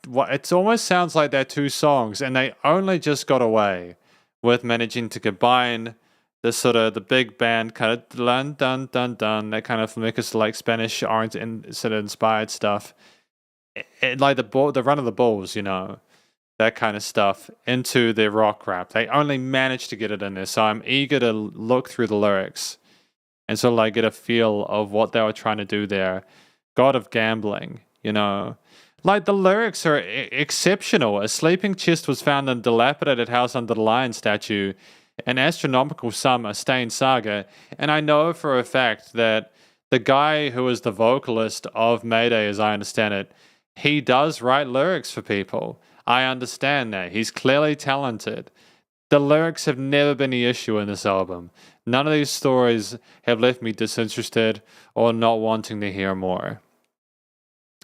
it almost sounds like they're two songs and they only just got away with managing to combine the sort of the big band kind of dun dun dun dun, that kind of flamenco like Spanish orange and sort of inspired stuff. Like the run of the bulls, you know, that kind of stuff into their rock rap. They only managed to get it in there. So I'm eager to look through the lyrics and sort of like get a feel of what they were trying to do there. God of Gambling, you know. Like the lyrics are exceptional. A sleeping chest was found in a dilapidated house under the lion statue. An astronomical sum, a stained saga. And I know for a fact that the guy who is the vocalist of Mayday, as I understand it, he does write lyrics for people. I understand that. He's clearly talented. The lyrics have never been the issue in this album. None of these stories have left me disinterested or not wanting to hear more.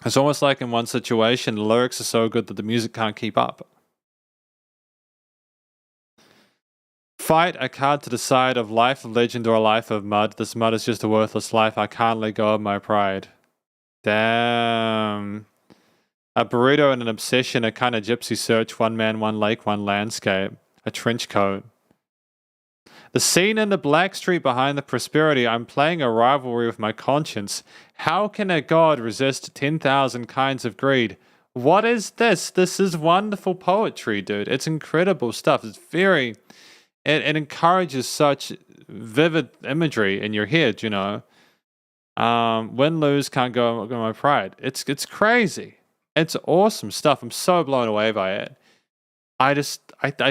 It's almost like in one situation, the lyrics are so good that the music can't keep up. Fight a card to decide of life of legend or a life of mud. This mud is just a worthless life. I can't let go of my pride. Damn. A burrito and an obsession, a kind of gypsy search, one man, one lake, one landscape, a trench coat. The scene in the black street behind the prosperity, I'm playing a rivalry with my conscience. How can a god resist 10,000 kinds of greed? What is this? This is wonderful poetry, dude. It's incredible stuff. It's very, it encourages such vivid imagery in your head, you know. Win, lose, can't go on my pride. It's crazy. It's awesome stuff. I'm so blown away by it. I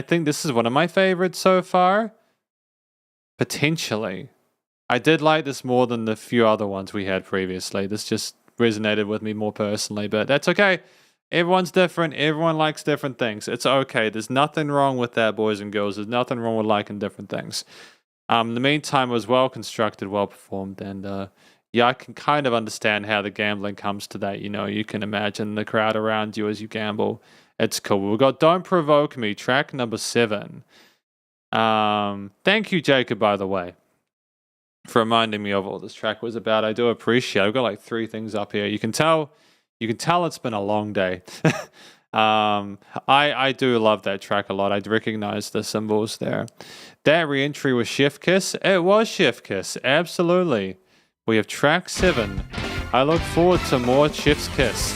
think this is one of my favorites so far. Potentially. I did like this more than the few other ones we had previously. This just resonated with me more personally, but that's okay. Everyone's different. Everyone likes different things. It's okay. There's nothing wrong with that, boys and girls. There's nothing wrong with liking different things. In the meantime, it was well constructed, well performed, and yeah, I can kind of understand how the gambling comes to that. You know, you can imagine the crowd around you as you gamble. It's cool. We've got Don't Provoke Me, track number 7. Thank you, Jacob, by the way, for reminding me of what this track was about. I do appreciate it. I've got like 3 things up here. You can tell it's been a long day. I do love that track a lot. I recognize the symbols there. That re-entry was Chef Kiss. It was Chef Kiss, absolutely. We have track 7. I look forward to more Chef's Kiss.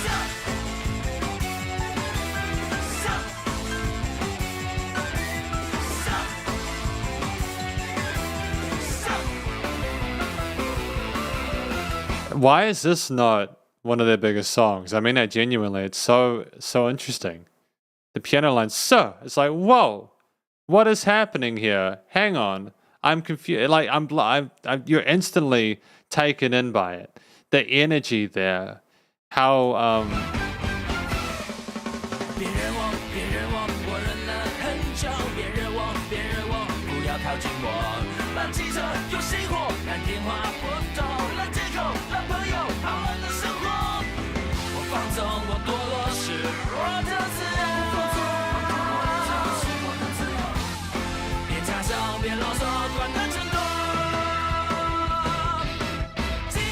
Why is this not one of their biggest songs? I mean that genuinely. It's so interesting. The piano line, so it's like, whoa, what is happening here? Hang on, I'm confused. Like you're instantly taken in by it. The energy there, how 别惹我，别惹我，我忍了很久。别惹我，别惹我，不要靠近我。烂汽车有熄火，烂电话拨通，烂借口，烂朋友，好烂的生活。我放纵，我堕落，是我的自由。别插手，别啰嗦，管他真多。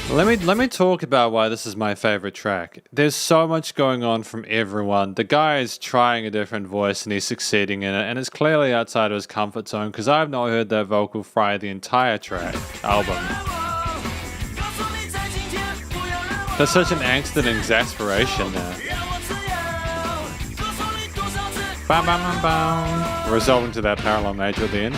Let me talk about why this is my favorite track. There's so much going on from everyone. The guy is trying a different voice and he's succeeding in it, and it's clearly outside of his comfort zone because I've not heard that vocal fry the entire track album. There's such an angst and exasperation there. Bam, bam, bam, bam. Resolving to that parallel major at the end.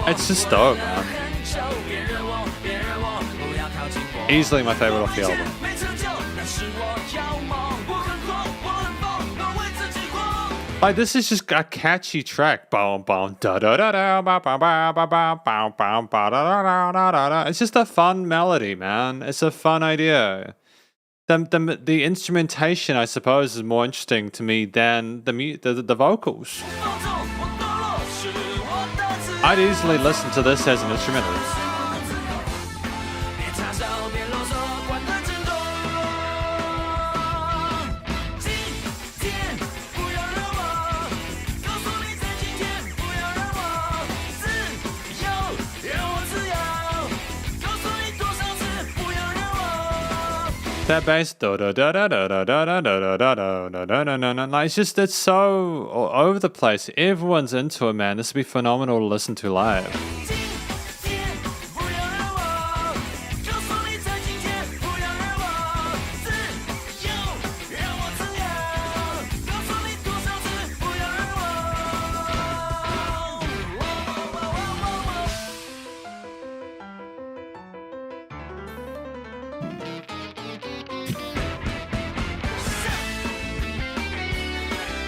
It's just dope, man. Easily my favorite off the album. Like, this is just a catchy track. It's just a fun melody, man. It's a fun idea. The instrumentation, I suppose, is more interesting to me than the vocals. I'd easily listen to this as an instrumental. That bass, it's so all over the place. Everyone's into it, man. This would be phenomenal to listen to live.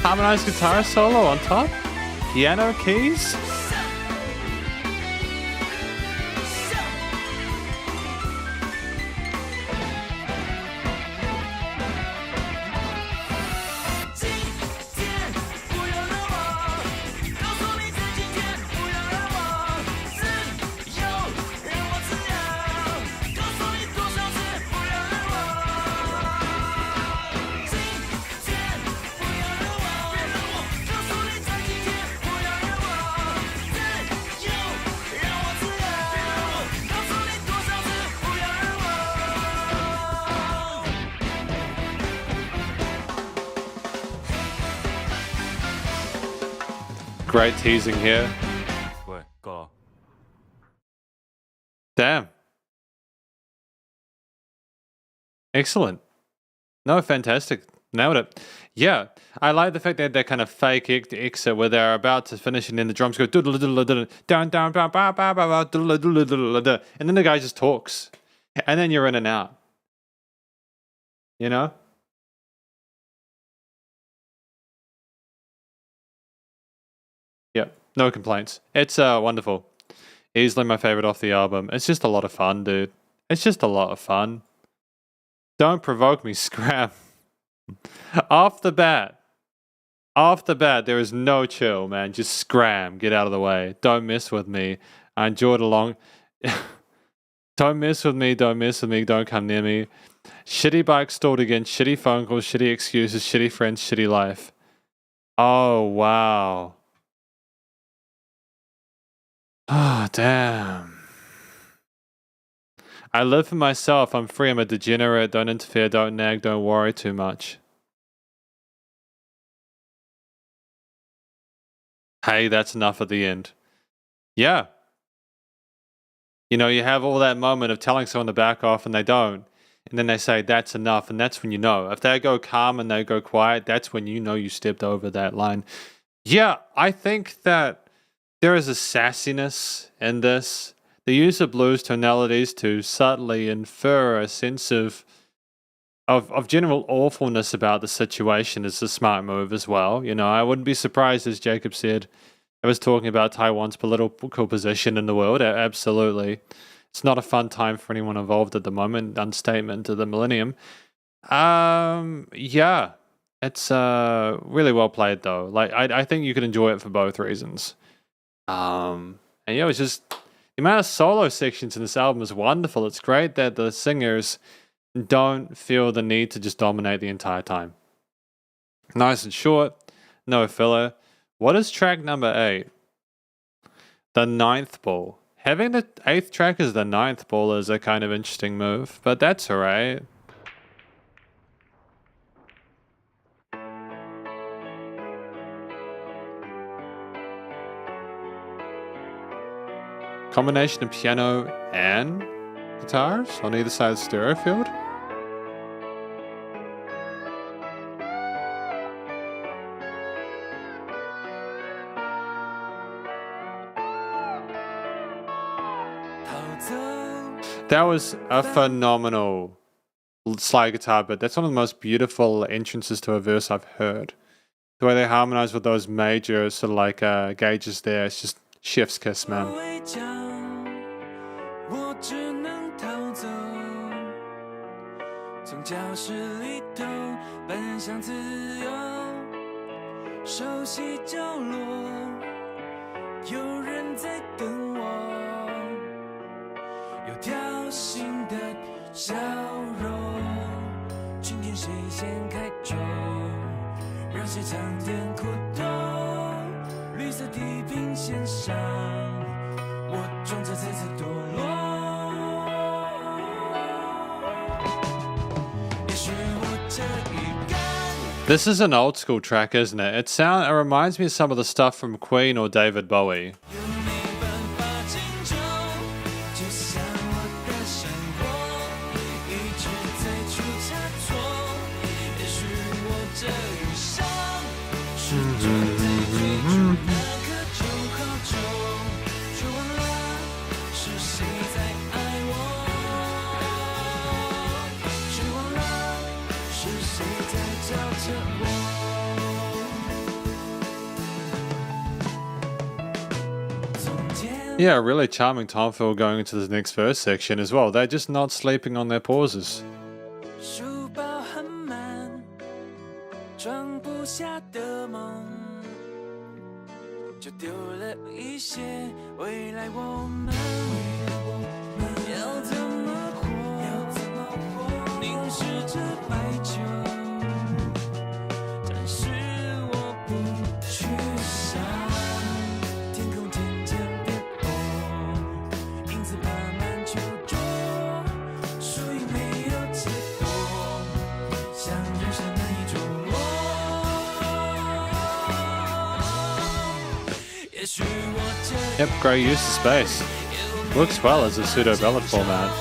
Harmonized guitar solo on top, piano keys. Great teasing here. Damn. Excellent. No, fantastic. Nailed it. Yeah, I like the fact that that kind of fake exit where they're about to finish and then the drums go down, down, and then the guy just talks. And then you're in and out. You know? Yeah, no complaints. It's wonderful. Easily my favorite off the album. It's just a lot of fun, dude. It's just a lot of fun. Don't provoke me, Scram. Off the bat, there is no chill, man. Just scram. Get out of the way. Don't mess with me. I enjoyed along. Don't mess with me. Don't come near me. Shitty bike stalled again. Shitty phone calls. Shitty excuses. Shitty friends. Shitty life. Oh, wow. Oh, damn. I live for myself. I'm free. I'm a degenerate. Don't interfere. Don't nag. Don't worry too much. Hey, that's enough at the end. Yeah. You know, you have all that moment of telling someone to back off and they don't. And then they say, that's enough. And that's when you know. If they go calm and they go quiet, that's when you know you stepped over that line. Yeah, I think that there is a sassiness in this. The use of blues tonalities to subtly infer a sense of general awfulness about the situation is a smart move as well. You know, I wouldn't be surprised, as Jacob said, I was talking about Taiwan's political position in the world. Absolutely. It's not a fun time for anyone involved at the moment. Understatement to the millennium. Yeah. It's really well played though. Like I think you could enjoy it for both reasons. And yeah, it was just the amount of solo sections in this album is wonderful. It's great that the singers don't feel the need to just dominate the entire time. Nice and short, no filler. What is track number 8? The 9th ball. Having the 8th track as the 9th ball is a kind of interesting move, but that's alright. Combination of piano and guitars on either side of the stereo field. That was a phenomenal slide guitar bit. That's one of the most beautiful entrances to a verse I've heard. The way they harmonize with those major sort of like gauges there, it's just chef's kiss, man. This is an old school track, isn't it? It reminds me of some of the stuff from Queen or David Bowie. Yeah, really charming time for going into the next verse section as well. They're just not sleeping on their pauses. Yep, great use of space. Works well as a pseudo ballad format.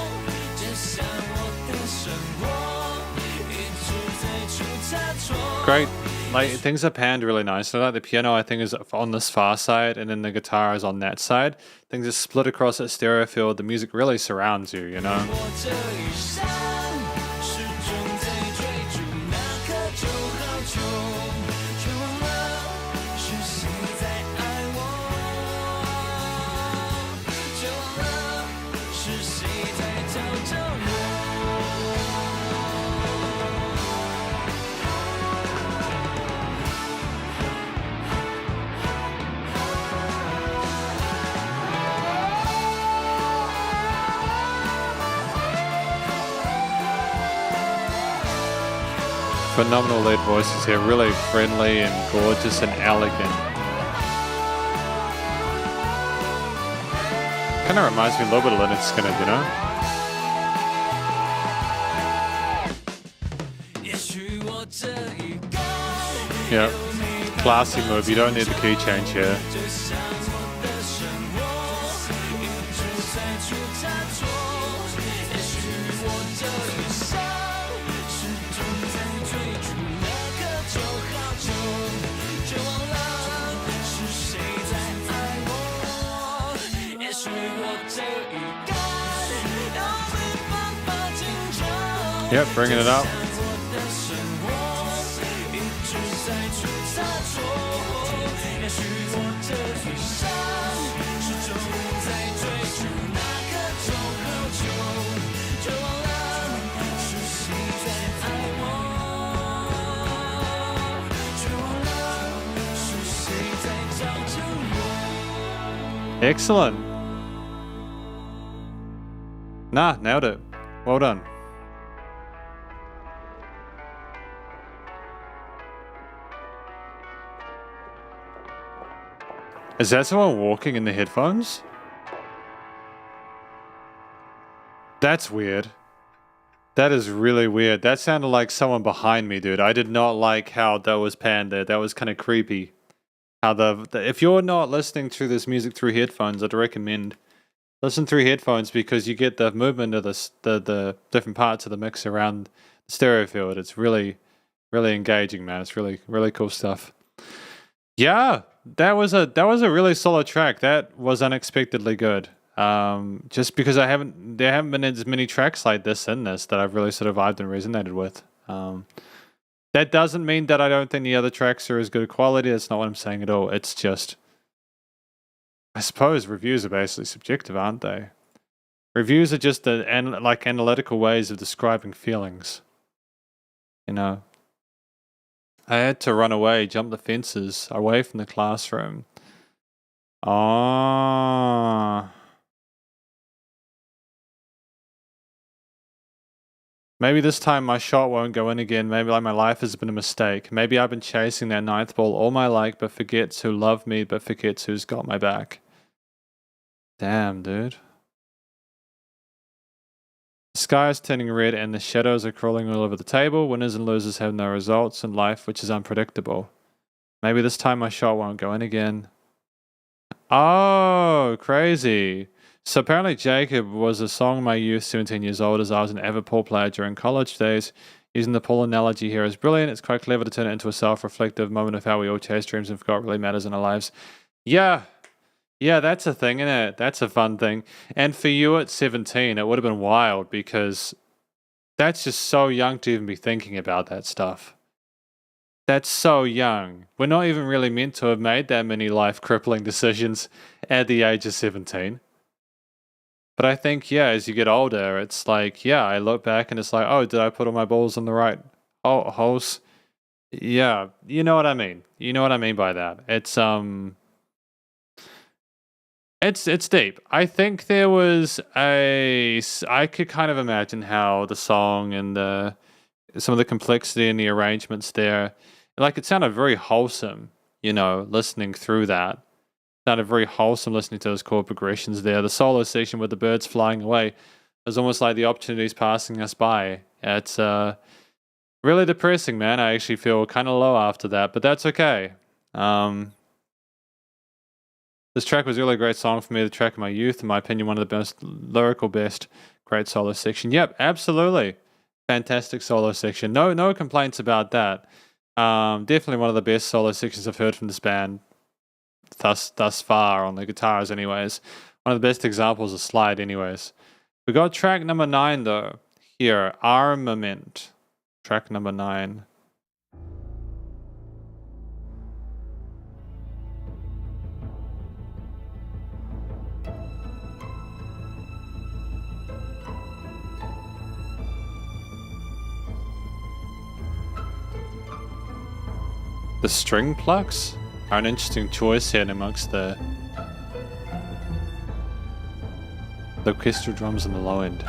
Great, like things are panned really nicely. Like the piano, I think, is on this far side, and then the guitar is on that side. Things are split across that stereo field. The music really surrounds you, you know. phenomenal lead voices here, really friendly and gorgeous and elegant. Kind of reminds me a little bit of Leonard Skinner, you know? Yeah, classy move. You don't need the key change here. Yep, bringing it up. Excellent. Nah, nailed it. Well done. Is that someone walking in the headphones? That's weird. That is really weird. That sounded like someone behind me, dude. I did not like how that was panned there. That was kind of creepy. How if you're not listening to this music through headphones, I'd recommend listen through headphones because you get the movement of the different parts of the mix around the stereo field. It's really, really engaging, man. It's really, really cool stuff. Yeah, that was a really solid track. That was unexpectedly good. Just because there haven't been as many tracks like this in this that I've really sort of vibed and resonated with. That doesn't mean that I don't think the other tracks are as good quality. That's not what I'm saying at all. It's just, I suppose reviews are basically subjective, aren't they? Reviews are just like analytical ways of describing feelings. You know, I had to run away, jump the fences, away from the classroom. Maybe this time my shot won't go in again. Maybe like my life has been a mistake. Maybe I've been chasing that ninth ball all my life, but forgets who loved me, but forgets who's got my back. Damn, dude. The sky is turning red and the shadows are crawling all over the table. Winners and losers have no results in life, which is unpredictable. Maybe this time my shot won't go in again. Oh, crazy. So apparently Jacob was a song of my youth, 17 years old, as I was an avid pool player during college days. Using the pool analogy here is brilliant. It's quite clever to turn it into a self-reflective moment of how we all chase dreams and forgot what really matters in our lives. Yeah, that's a thing, isn't it? That's a fun thing. And for you at 17, it would have been wild because that's just so young to even be thinking about that stuff. That's so young. We're not even really meant to have made that many life-crippling decisions at the age of 17. But I think, yeah, as you get older, it's like, yeah, I look back and it's like, oh, did I put all my balls on the right holes? Yeah, you know what I mean. You know what I mean by that. It's deep. I think there was I could kind of imagine how the song and some of the complexity in the arrangements there, like it sounded very wholesome, you know, listening through that. Sounded very wholesome listening to those chord progressions there. The solo section with the birds flying away was almost like the opportunities passing us by. It's really depressing, man. I actually feel kind of low after that, but that's okay. This track was really a great song for me, the track of my youth, in my opinion, one of the best, lyrical best, great solo section. Yep, absolutely. Fantastic solo section. No complaints about that. Definitely one of the best solo sections I've heard from this band thus far on the guitars anyways. One of the best examples of slide anyways. We got track number 9 though. Here, Armament. Track number 9. The string plucks are an interesting choice here amongst the orchestral drums on the low end.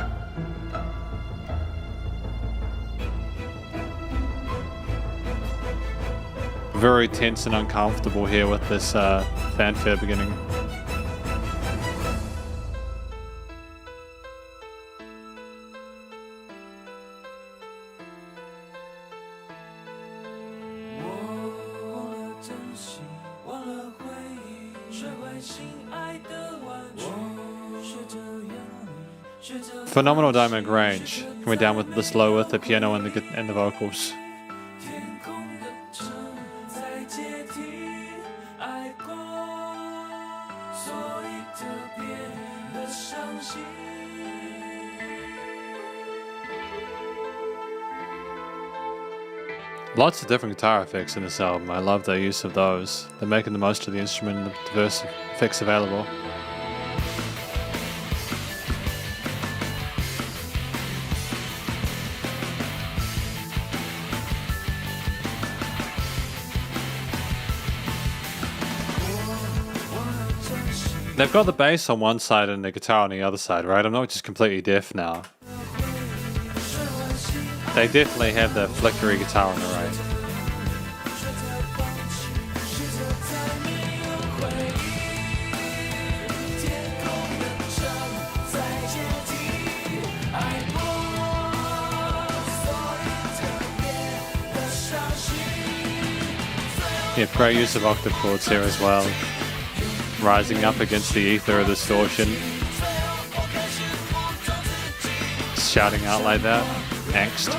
very tense and uncomfortable here with this fanfare beginning. Phenomenal dynamic range, coming down with this low with the piano and the vocals. Lots of different guitar effects in this album. I love the use of those. They're making the most of the instrument and the diverse effects available. They've got the bass on one side and the guitar on the other side, right? I'm not just completely deaf now. They definitely have the flickery guitar on the right. Yeah, great use of octave chords here as well. Rising up against the ether of distortion. Shouting out like that. Angst.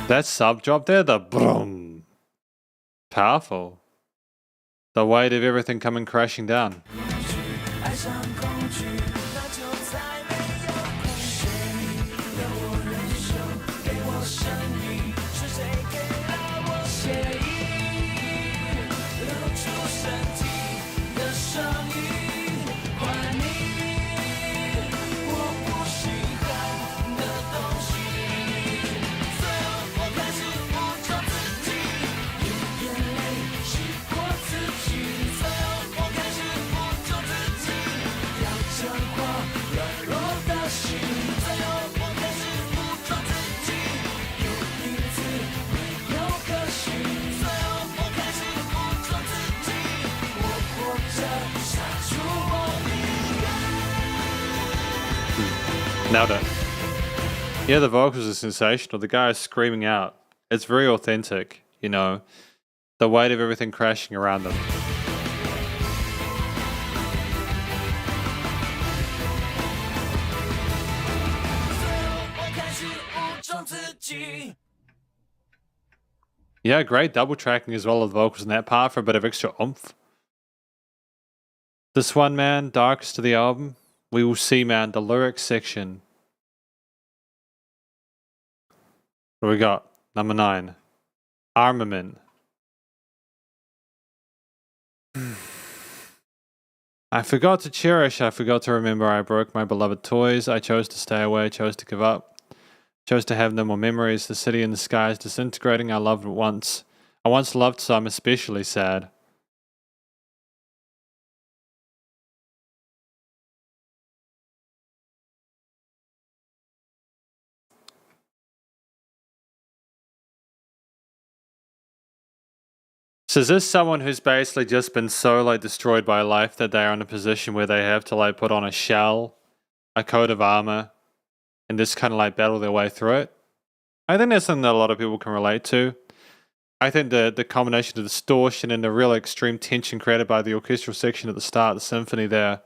That sub drop there, the boom. Powerful. The weight of everything coming crashing down. Nailed it. Yeah, the vocals are sensational. The guy is screaming out. It's very authentic, you know. The weight of everything crashing around them. Yeah, great double tracking as well of the vocals in that part for a bit of extra oomph. This one, man, darkest of the album. We will see, man, the lyrics section. What do we got? Number 9. Armament. I forgot to cherish, I forgot to remember, I broke my beloved toys, I chose to stay away, chose to give up, chose to have no more memories, the city in the sky is disintegrating, I loved it once. I once loved, so I'm especially sad. So is this someone who's basically just been so like destroyed by life that they are in a position where they have to like put on a shell, a coat of armor, and just kind of like battle their way through it? I think that's something that a lot of people can relate to. I think the combination of distortion and the real extreme tension created by the orchestral section at the start, the symphony there,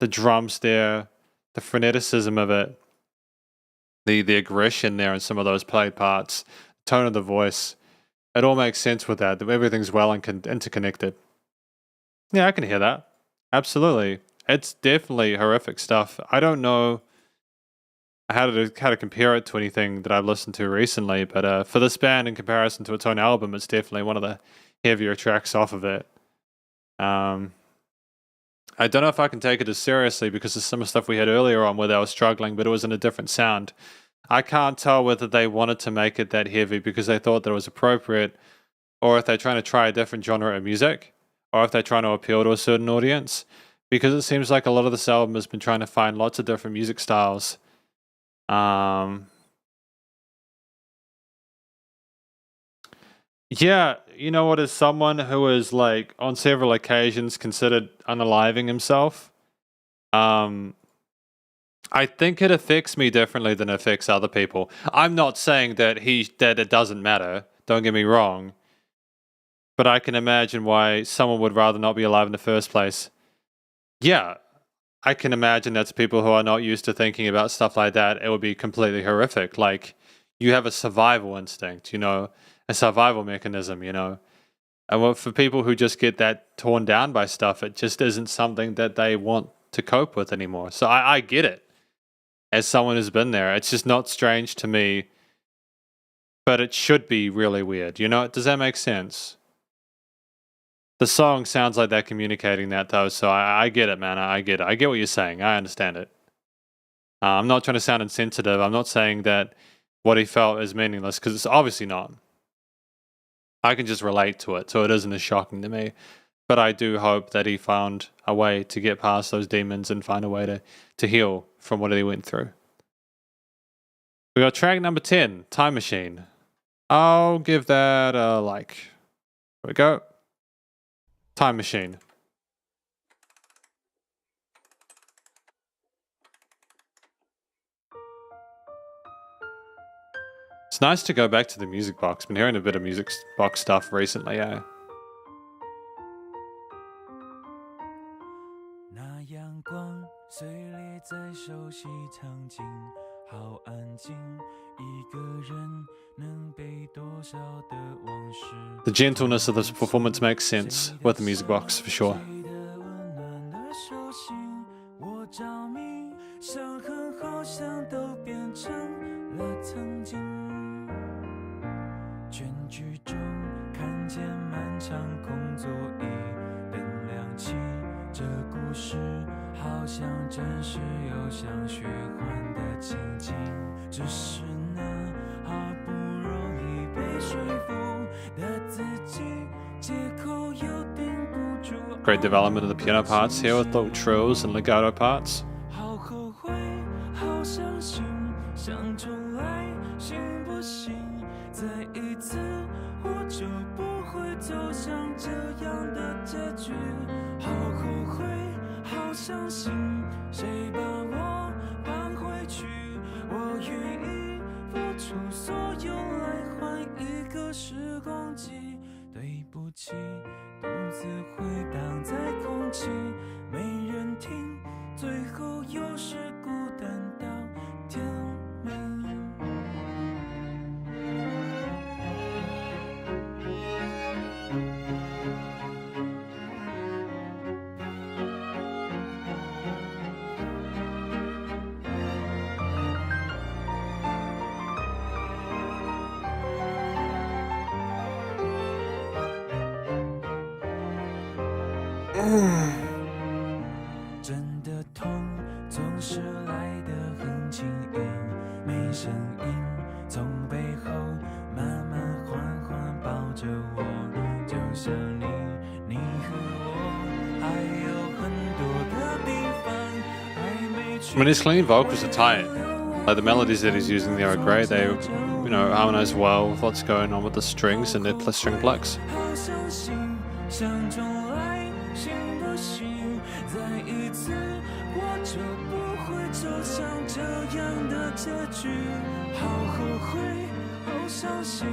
the drums there, the freneticism of it, the aggression there in some of those played parts, the tone of the voice. It all makes sense with that. Everything's well interconnected. Yeah, I can hear that. Absolutely. It's definitely horrific stuff. I don't know I had to compare it to anything that I've listened to recently, but for this band, in comparison to its own album, it's definitely one of the heavier tracks off of it. I don't know if I can take it as seriously because of some of the stuff we had earlier on where they were struggling, but it was in a different sound. I can't tell whether they wanted to make it that heavy because they thought that it was appropriate, or if they're trying to try a different genre of music, or if they're trying to appeal to a certain audience, because it seems like a lot of this album has been trying to find lots of different music styles. Yeah, you know what, as someone who is like on several occasions considered unaliving himself, I think it affects me differently than it affects other people. I'm not saying that it doesn't matter, don't get me wrong, but I can imagine why someone would rather not be alive in the first place. Yeah, I can imagine that's people who are not used to thinking about stuff like that. It would be completely horrific. Like, you have a survival instinct, you know, a survival mechanism, you know. And for people who just get that torn down by stuff, it just isn't something that they want to cope with anymore. So I get it. As someone who's been there, it's just not strange to me, but it should be really weird. You know, does that make sense? The song sounds like they're communicating that though, so I get it, man. I get it. I get what you're saying. I understand it. I'm not trying to sound insensitive. I'm not saying that what he felt is meaningless, because it's obviously not. I can just relate to it, so it isn't as shocking to me. But I do hope that he found a way to get past those demons and find a way to heal from what he went through. We got track number 10, Time Machine. I'll give that a like. Here we go. Time Machine. It's nice to go back to the music box. Been hearing a bit of music box stuff recently, yeah. 那阳光碎裂在熟悉场景，好安静，一个人能背多少的往事。 The gentleness of this performance makes sense with the music box for sure. 谁的温暖的手心，我着迷，伤痕好像都变成了曾经。全剧中看见漫长空座椅，灯亮起，这故事好像真实又像虚幻的情景，只是那好不容易被说服的自己，借口又顶不住。 Great development of the piano parts here with little trills and legato parts. 好后悔，好伤心，想重来，行不行？再一次，我就不会走向这样的结局。好后悔，好伤心，谁把我搬回去？我愿意付出所有来换一个时光机。对不起，独自回荡在空气，没人听，最后又是孤单到天明。 真的痛总是来得很轻盈，没声音，从背后慢慢缓缓抱着我，就像你，你和我还有很多的地方还没去。 I mean, his clean vocals are tight. Like the melodies that he's using there are great. They, you know, harmonize well with what's going on with the strings and the string plucks. 好伤心，想重来，行不行？再一次，我就不会走向这样的结局。好后悔，好伤心，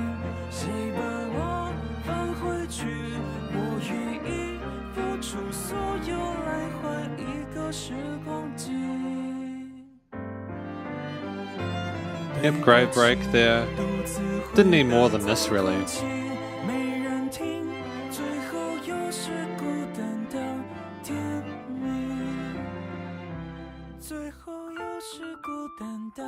谁把我放回去？我愿意付出所有来换一个时光机。 Yep, great break there. Didn't need more than this, really. 没人听，最后又是孤单到天明。最后又是孤单到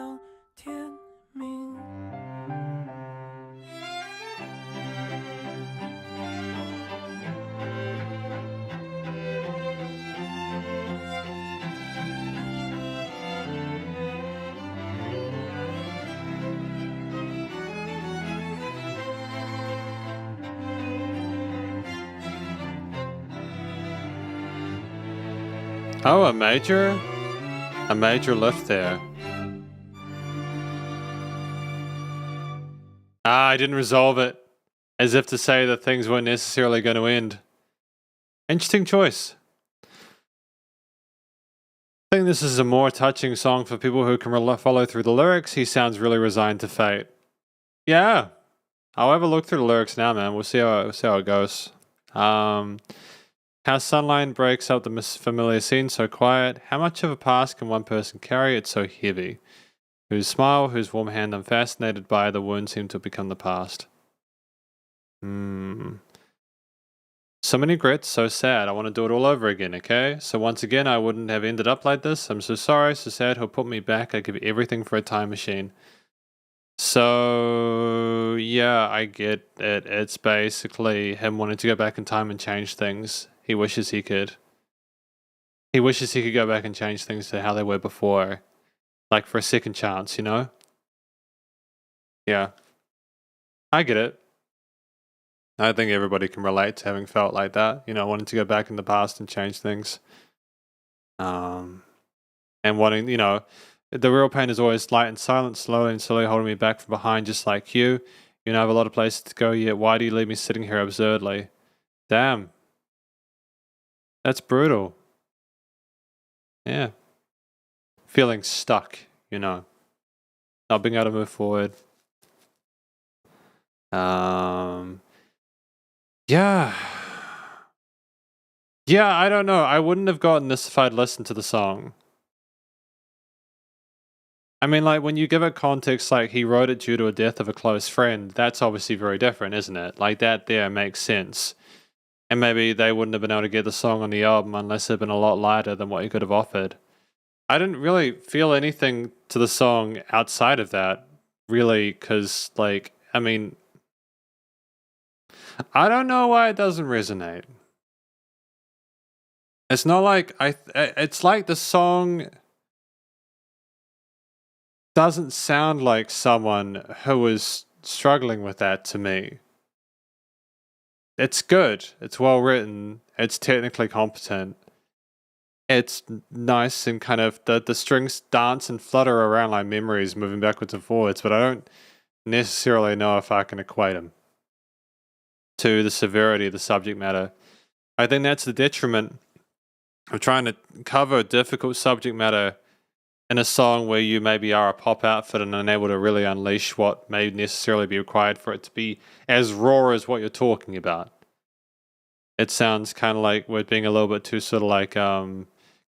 Oh, a major lift there. Ah, I didn't resolve it. As if to say that things weren't necessarily going to end. Interesting choice. I think this is a more touching song for people who can follow through the lyrics. He sounds really resigned to fate. Yeah. I'll have a look through the lyrics now, man. We'll see how it goes. How sunlight breaks up the familiar scene so quiet. How much of a past can one person carry? It's so heavy. Whose smile, whose warm hand I'm fascinated by, the wound seem to become the past. So many regrets, so sad. I want to do it all over again, okay? So once again, I wouldn't have ended up like this. I'm so sorry, so sad. He'll put me back. I'd give everything for a time machine. So, yeah, I get it. It's basically him wanting to go back in time and change things. He wishes he could. He wishes he could go back and change things to how they were before. Like for a second chance, you know? Yeah. I get it. I think everybody can relate to having felt like that, you know, wanting to go back in the past and change things. And wanting, you know, the real pain is always light and silent, slowly and slowly holding me back from behind, just like you. You know, I have a lot of places to go, yet why do you leave me sitting here absurdly? Damn. That's brutal. Yeah. Feeling stuck, you know. Not being able to move forward. Yeah. Yeah, I don't know. I wouldn't have gotten this if I'd listened to the song. I mean, like, when you give it context, like, he wrote it due to a death of a close friend, that's obviously very different, isn't it? Like, that there makes sense. And maybe they wouldn't have been able to get the song on the album unless it had been a lot lighter than what he could have offered. I didn't really feel anything to the song outside of that, really, because, like, I mean, I don't know why it doesn't resonate. It's not like it's like the song doesn't sound like someone who was struggling with that to me. It's good. It's well written. It's technically competent. It's nice and kind of the strings dance and flutter around like memories moving backwards and forwards, but I don't necessarily know if I can equate them to the severity of the subject matter. I think that's the detriment of trying to cover difficult subject matter in a song where you maybe are a pop outfit and unable to really unleash what may necessarily be required for it to be as raw as what you're talking about. It sounds kind of like we're being a little bit too sort of like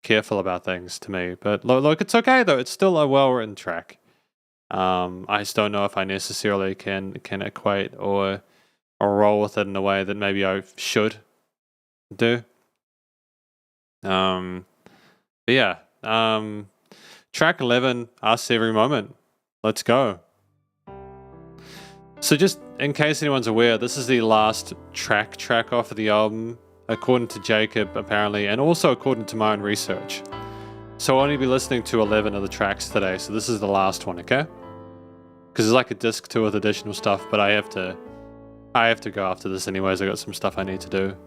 careful about things to me. But look, it's okay though. It's still a well-written track. I just don't know if I necessarily can equate or roll with it in a way that maybe I should do. But yeah. Track 11, Us Every Moment. Let's go. So just in case anyone's aware, this is the last track off of the album, according to Jacob, apparently, and also according to my own research. So I'll only be listening to 11 of the tracks today, so this is the last one, okay? Because it's like a disc tour with additional stuff, but I have to go after this anyways. I got some stuff I need to do.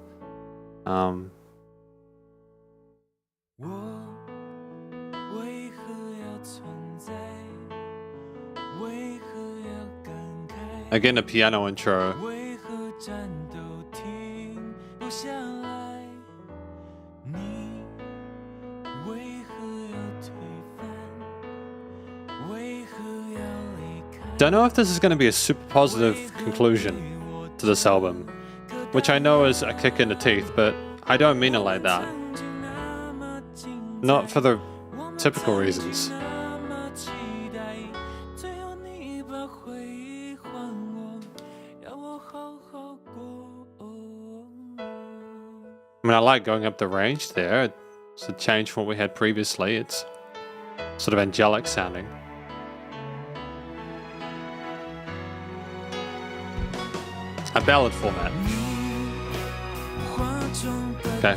Again, a piano intro. Don't know if this is going to be a super positive conclusion to this album, which I know is a kick in the teeth, but I don't mean it like that. Not for the typical reasons. I mean, I like going up the range there. It's a change from what we had previously. It's sort of angelic sounding. A ballad format. Okay.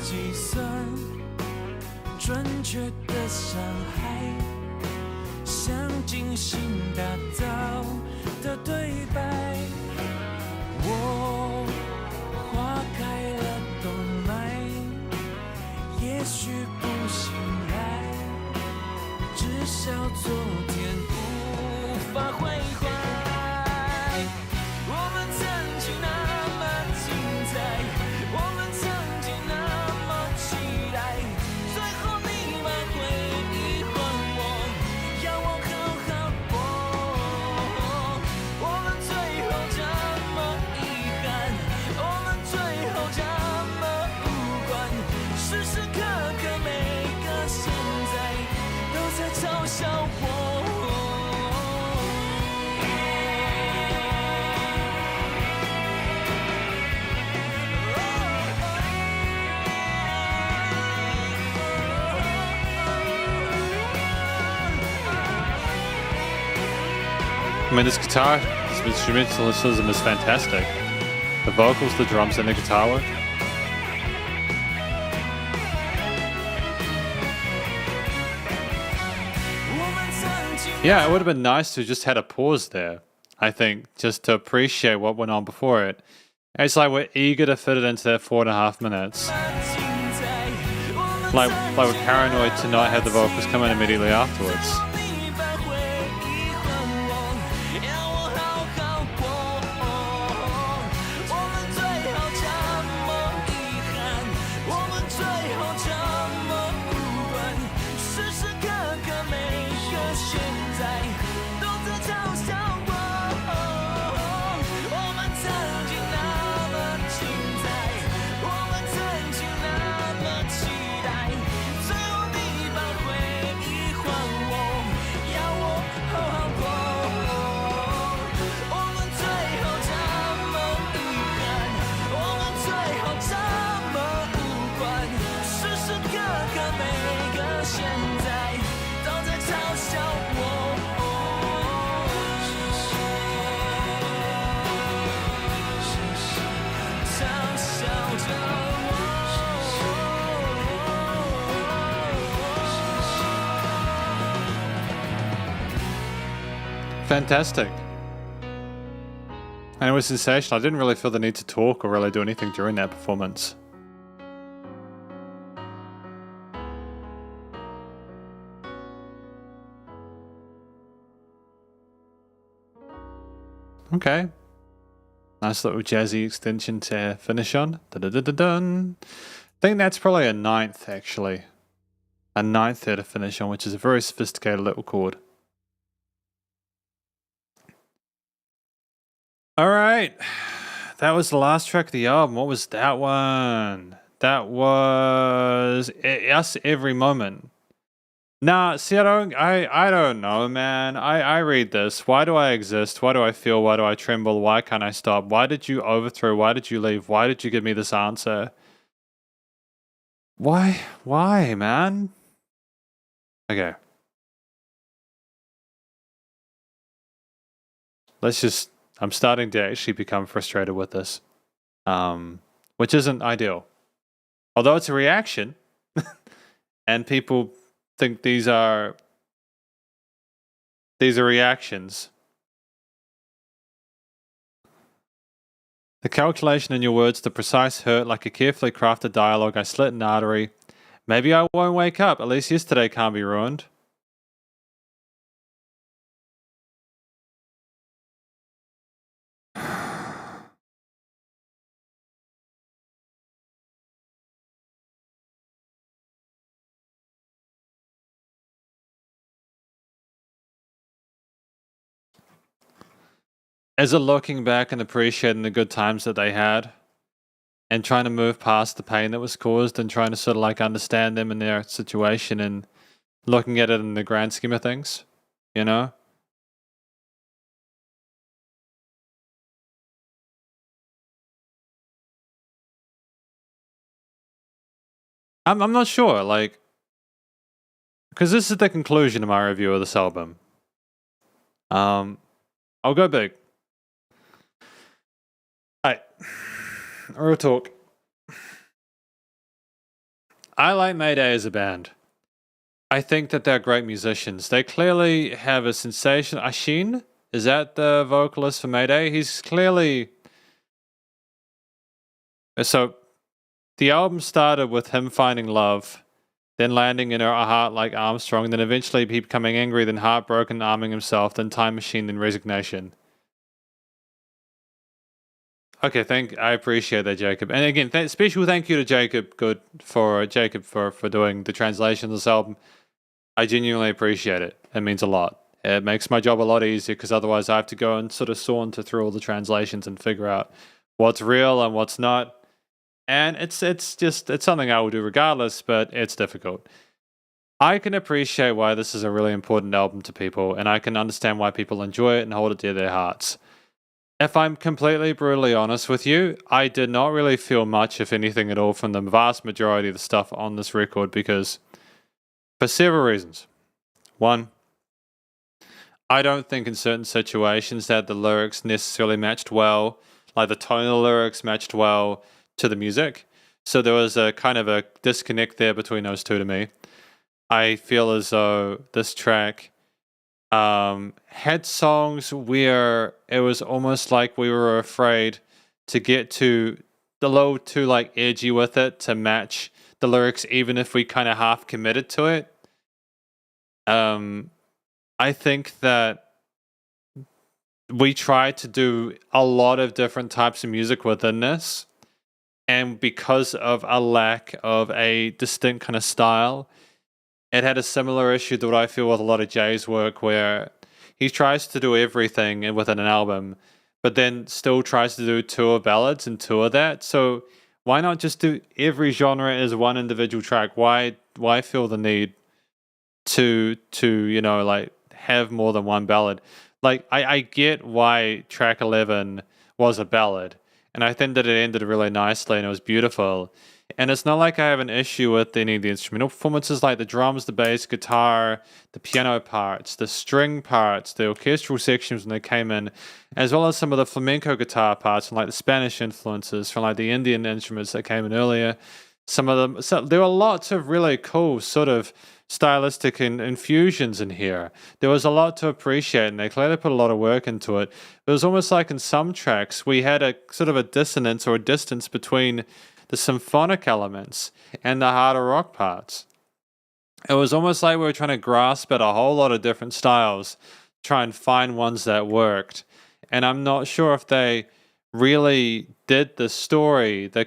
I mean, this instrumentalism is fantastic. The vocals, the drums, and the guitar work. Yeah, it would have been nice to just had a pause there, I think, just to appreciate what went on before it. It's like we're eager to fit it into that 4.5 minutes. Like we're paranoid to not have the vocals come in immediately afterwards. Fantastic. And it was sensational. I didn't really feel the need to talk or really do anything during that performance. Okay. Nice little jazzy extension to finish on. Da-da-da-da-dun. I think that's probably a 9th, actually. A 9th there to finish on, which is a very sophisticated little chord. All right, that was the last track of the album. What was that one? That was Us Every Moment. Nah, see, I don't know, man. I read this. Why do I exist? Why do I feel? Why do I tremble? Why can't I stop? Why did you overthrow? Why did you leave? Why did you give me this answer? Why, man? Okay. Let's just... I'm starting to actually become frustrated with this, which isn't ideal. Although it's a reaction, and people think these are reactions. The calculation in your words, the precise hurt, like a carefully crafted dialogue, I slit an artery. Maybe I won't wake up, at least yesterday can't be ruined. Is it looking back and appreciating the good times that they had and trying to move past the pain that was caused and trying to sort of like understand them and their situation and looking at it in the grand scheme of things, you know? I'm not sure, like, because this is the conclusion of my review of this album. I'll go big. Alright, real talk. I like Mayday as a band. I think that they're great musicians. They clearly have a sensation. Ashin, is that the vocalist for Mayday? He's clearly... So, the album started with him finding love, then landing in her heart like Armstrong, then eventually becoming angry, then heartbroken, arming himself, then Time Machine, then Resignation. Okay, I appreciate that, Jacob. And again, special thank you to Jacob for doing the translation of this album. I genuinely appreciate it. It means a lot. It makes my job a lot easier because otherwise I have to go and sort of saunter through all the translations and figure out what's real and what's not. And it's something I will do regardless, but it's difficult. I can appreciate why this is a really important album to people, and I can understand why people enjoy it and hold it dear to their hearts. If I'm completely brutally honest with you, I did not really feel much, if anything at all, from the vast majority of the stuff on this record because, for several reasons. One, I don't think in certain situations that the lyrics necessarily matched well, like the tone of the lyrics matched well to the music. So there was a kind of a disconnect there between those two to me. I feel as though this track had songs where it was almost like we were afraid to get to the little too like edgy with it to match the lyrics, even if we kind of half committed to it. Um, I think that we tried to do a lot of different types of music within this, and because of a lack of a distinct kind of style, it had a similar issue to what I feel with a lot of Jay's work, where he tries to do everything within an album, but then still tries to do tour ballads and tour that. So why not just do every genre as one individual track? Why feel the need to like have more than one ballad? Like I get why track 11 was a ballad, and I think that it ended really nicely and it was beautiful. And it's not like I have an issue with any of the instrumental performances, like the drums, the bass, guitar, the piano parts, the string parts, the orchestral sections when they came in, as well as some of the flamenco guitar parts and like the Spanish influences from like the Indian instruments that came in earlier. Some of them, so there were lots of really cool sort of stylistic infusions in here. There was a lot to appreciate, and they clearly put a lot of work into it. It was almost like in some tracks we had a sort of a dissonance or a distance between the symphonic elements and the harder rock parts. It was almost like we were trying to grasp at a whole lot of different styles, try and find ones that worked. And I'm not sure if they really did the story, the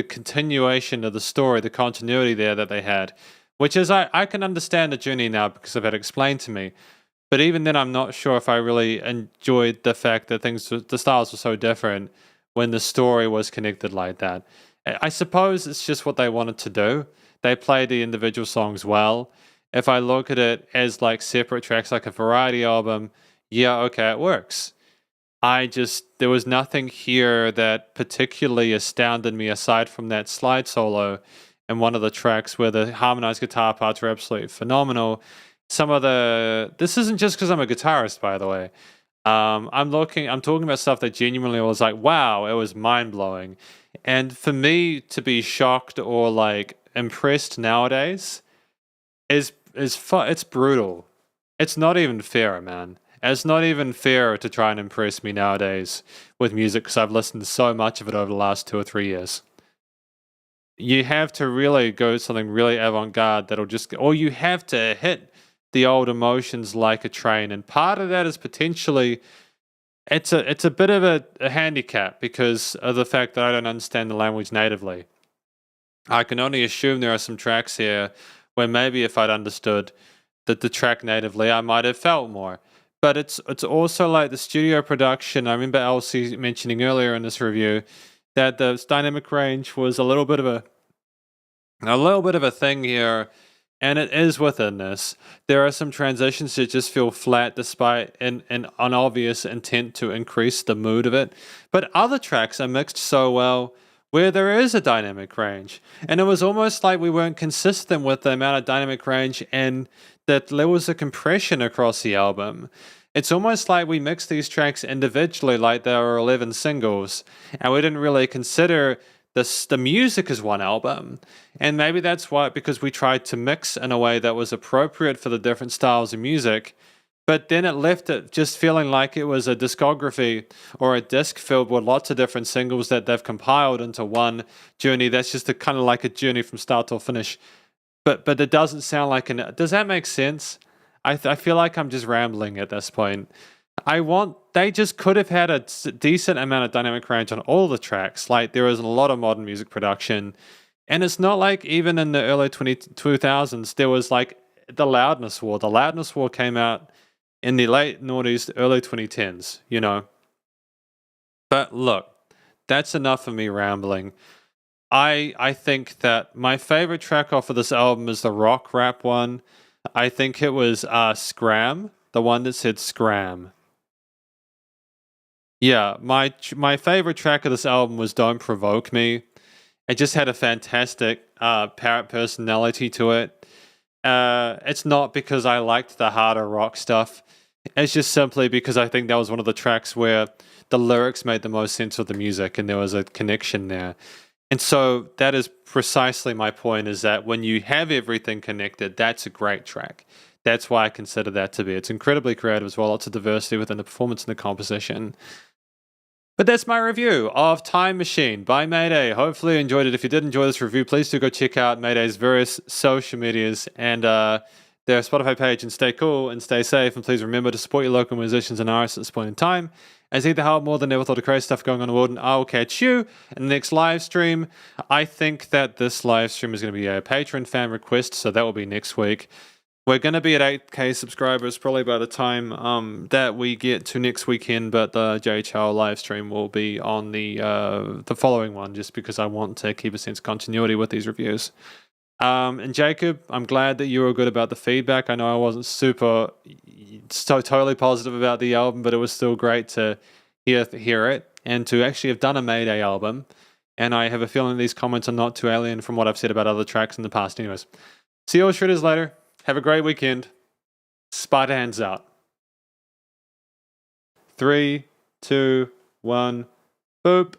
continuation of the story, the continuity there that they had, which is, I can understand the journey now because I've had it explained to me. But even then, I'm not sure if I really enjoyed the fact that the styles were so different when the story was connected like that. I suppose it's just what they wanted to do. They played the individual songs well. If I look at it as like separate tracks, like a variety album, yeah, okay, it works. There was nothing here that particularly astounded me aside from that slide solo in one of the tracks where the harmonized guitar parts are absolutely phenomenal. This isn't just because I'm a guitarist, by the way. I'm talking about stuff that genuinely was like, wow, it was mind blowing. And for me to be shocked or like impressed nowadays it's brutal. It's not even fair, man. It's not even fair to try and impress me nowadays with music because I've listened to so much of it over the last 2 or 3 years. You have to really go something really avant-garde or you have to hit the old emotions like a train. And part of that is potentially, it's a bit of a handicap because of the fact that I don't understand the language natively. I can only assume there are some tracks here where maybe if I'd understood the track natively, I might have felt more. But it's also like the studio production. I remember Elsie mentioning earlier in this review that the dynamic range was a little bit of a thing here, and it is within this. There are some transitions that just feel flat despite an obvious intent to increase the mood of it. But other tracks are mixed so well where there is a dynamic range. And it was almost like we weren't consistent with the amount of dynamic range and that there was a compression across the album. It's almost like we mixed these tracks individually like there were 11 singles, and we didn't really consider the music as one album. And maybe that's why, because we tried to mix in a way that was appropriate for the different styles of music, but then it left it just feeling like it was a discography or a disc filled with lots of different singles that they've compiled into one journey. That's just kind of like a journey from start to finish. But it doesn't sound like does that make sense? I feel like I'm just rambling at this point. They just could have had a decent amount of dynamic range on all the tracks. Like there is a lot of modern music production. And it's not like even in the early 2000s, there was like the loudness war. The loudness war came out in the late noughties, early 2010s, you know. But look, that's enough of me rambling. I think that my favorite track off of this album is the rock rap one. I think it was Scram, the one that said Scram. Yeah, my favorite track of this album was Don't Provoke Me. It just had a fantastic parrot personality to it. It's not because I liked the harder rock stuff. It's just simply because I think that was one of the tracks where the lyrics made the most sense with the music and there was a connection there. And so that is precisely my point, is that when you have everything connected, that's a great track. That's why I consider that to be. It's incredibly creative as well, lots of diversity within the performance and the composition. But that's my review of Time Machine by Mayday. Hopefully you enjoyed it. If you did enjoy this review, please do go check out Mayday's various social medias and their Spotify page, and stay cool and stay safe. And please remember to support your local musicians and artists at this point in time, as either help more than ever thought of crazy stuff going on in the world. And I will catch you in the next live stream. I think that this live stream is going to be a patron fan request, so that will be next week. We're going to be at 8K subscribers probably by the time that we get to next weekend, but the JHL live stream will be on the following one, just because I want to keep a sense of continuity with these reviews. And Jacob, I'm glad that you were good about the feedback. I know I wasn't totally positive about the album, but it was still great to hear it and to actually have done a Mayday album. And I have a feeling these comments are not too alien from what I've said about other tracks in the past. Anyways, see you all shredders later. Have a great weekend. Spiderhands out. 3, 2, 1, boop.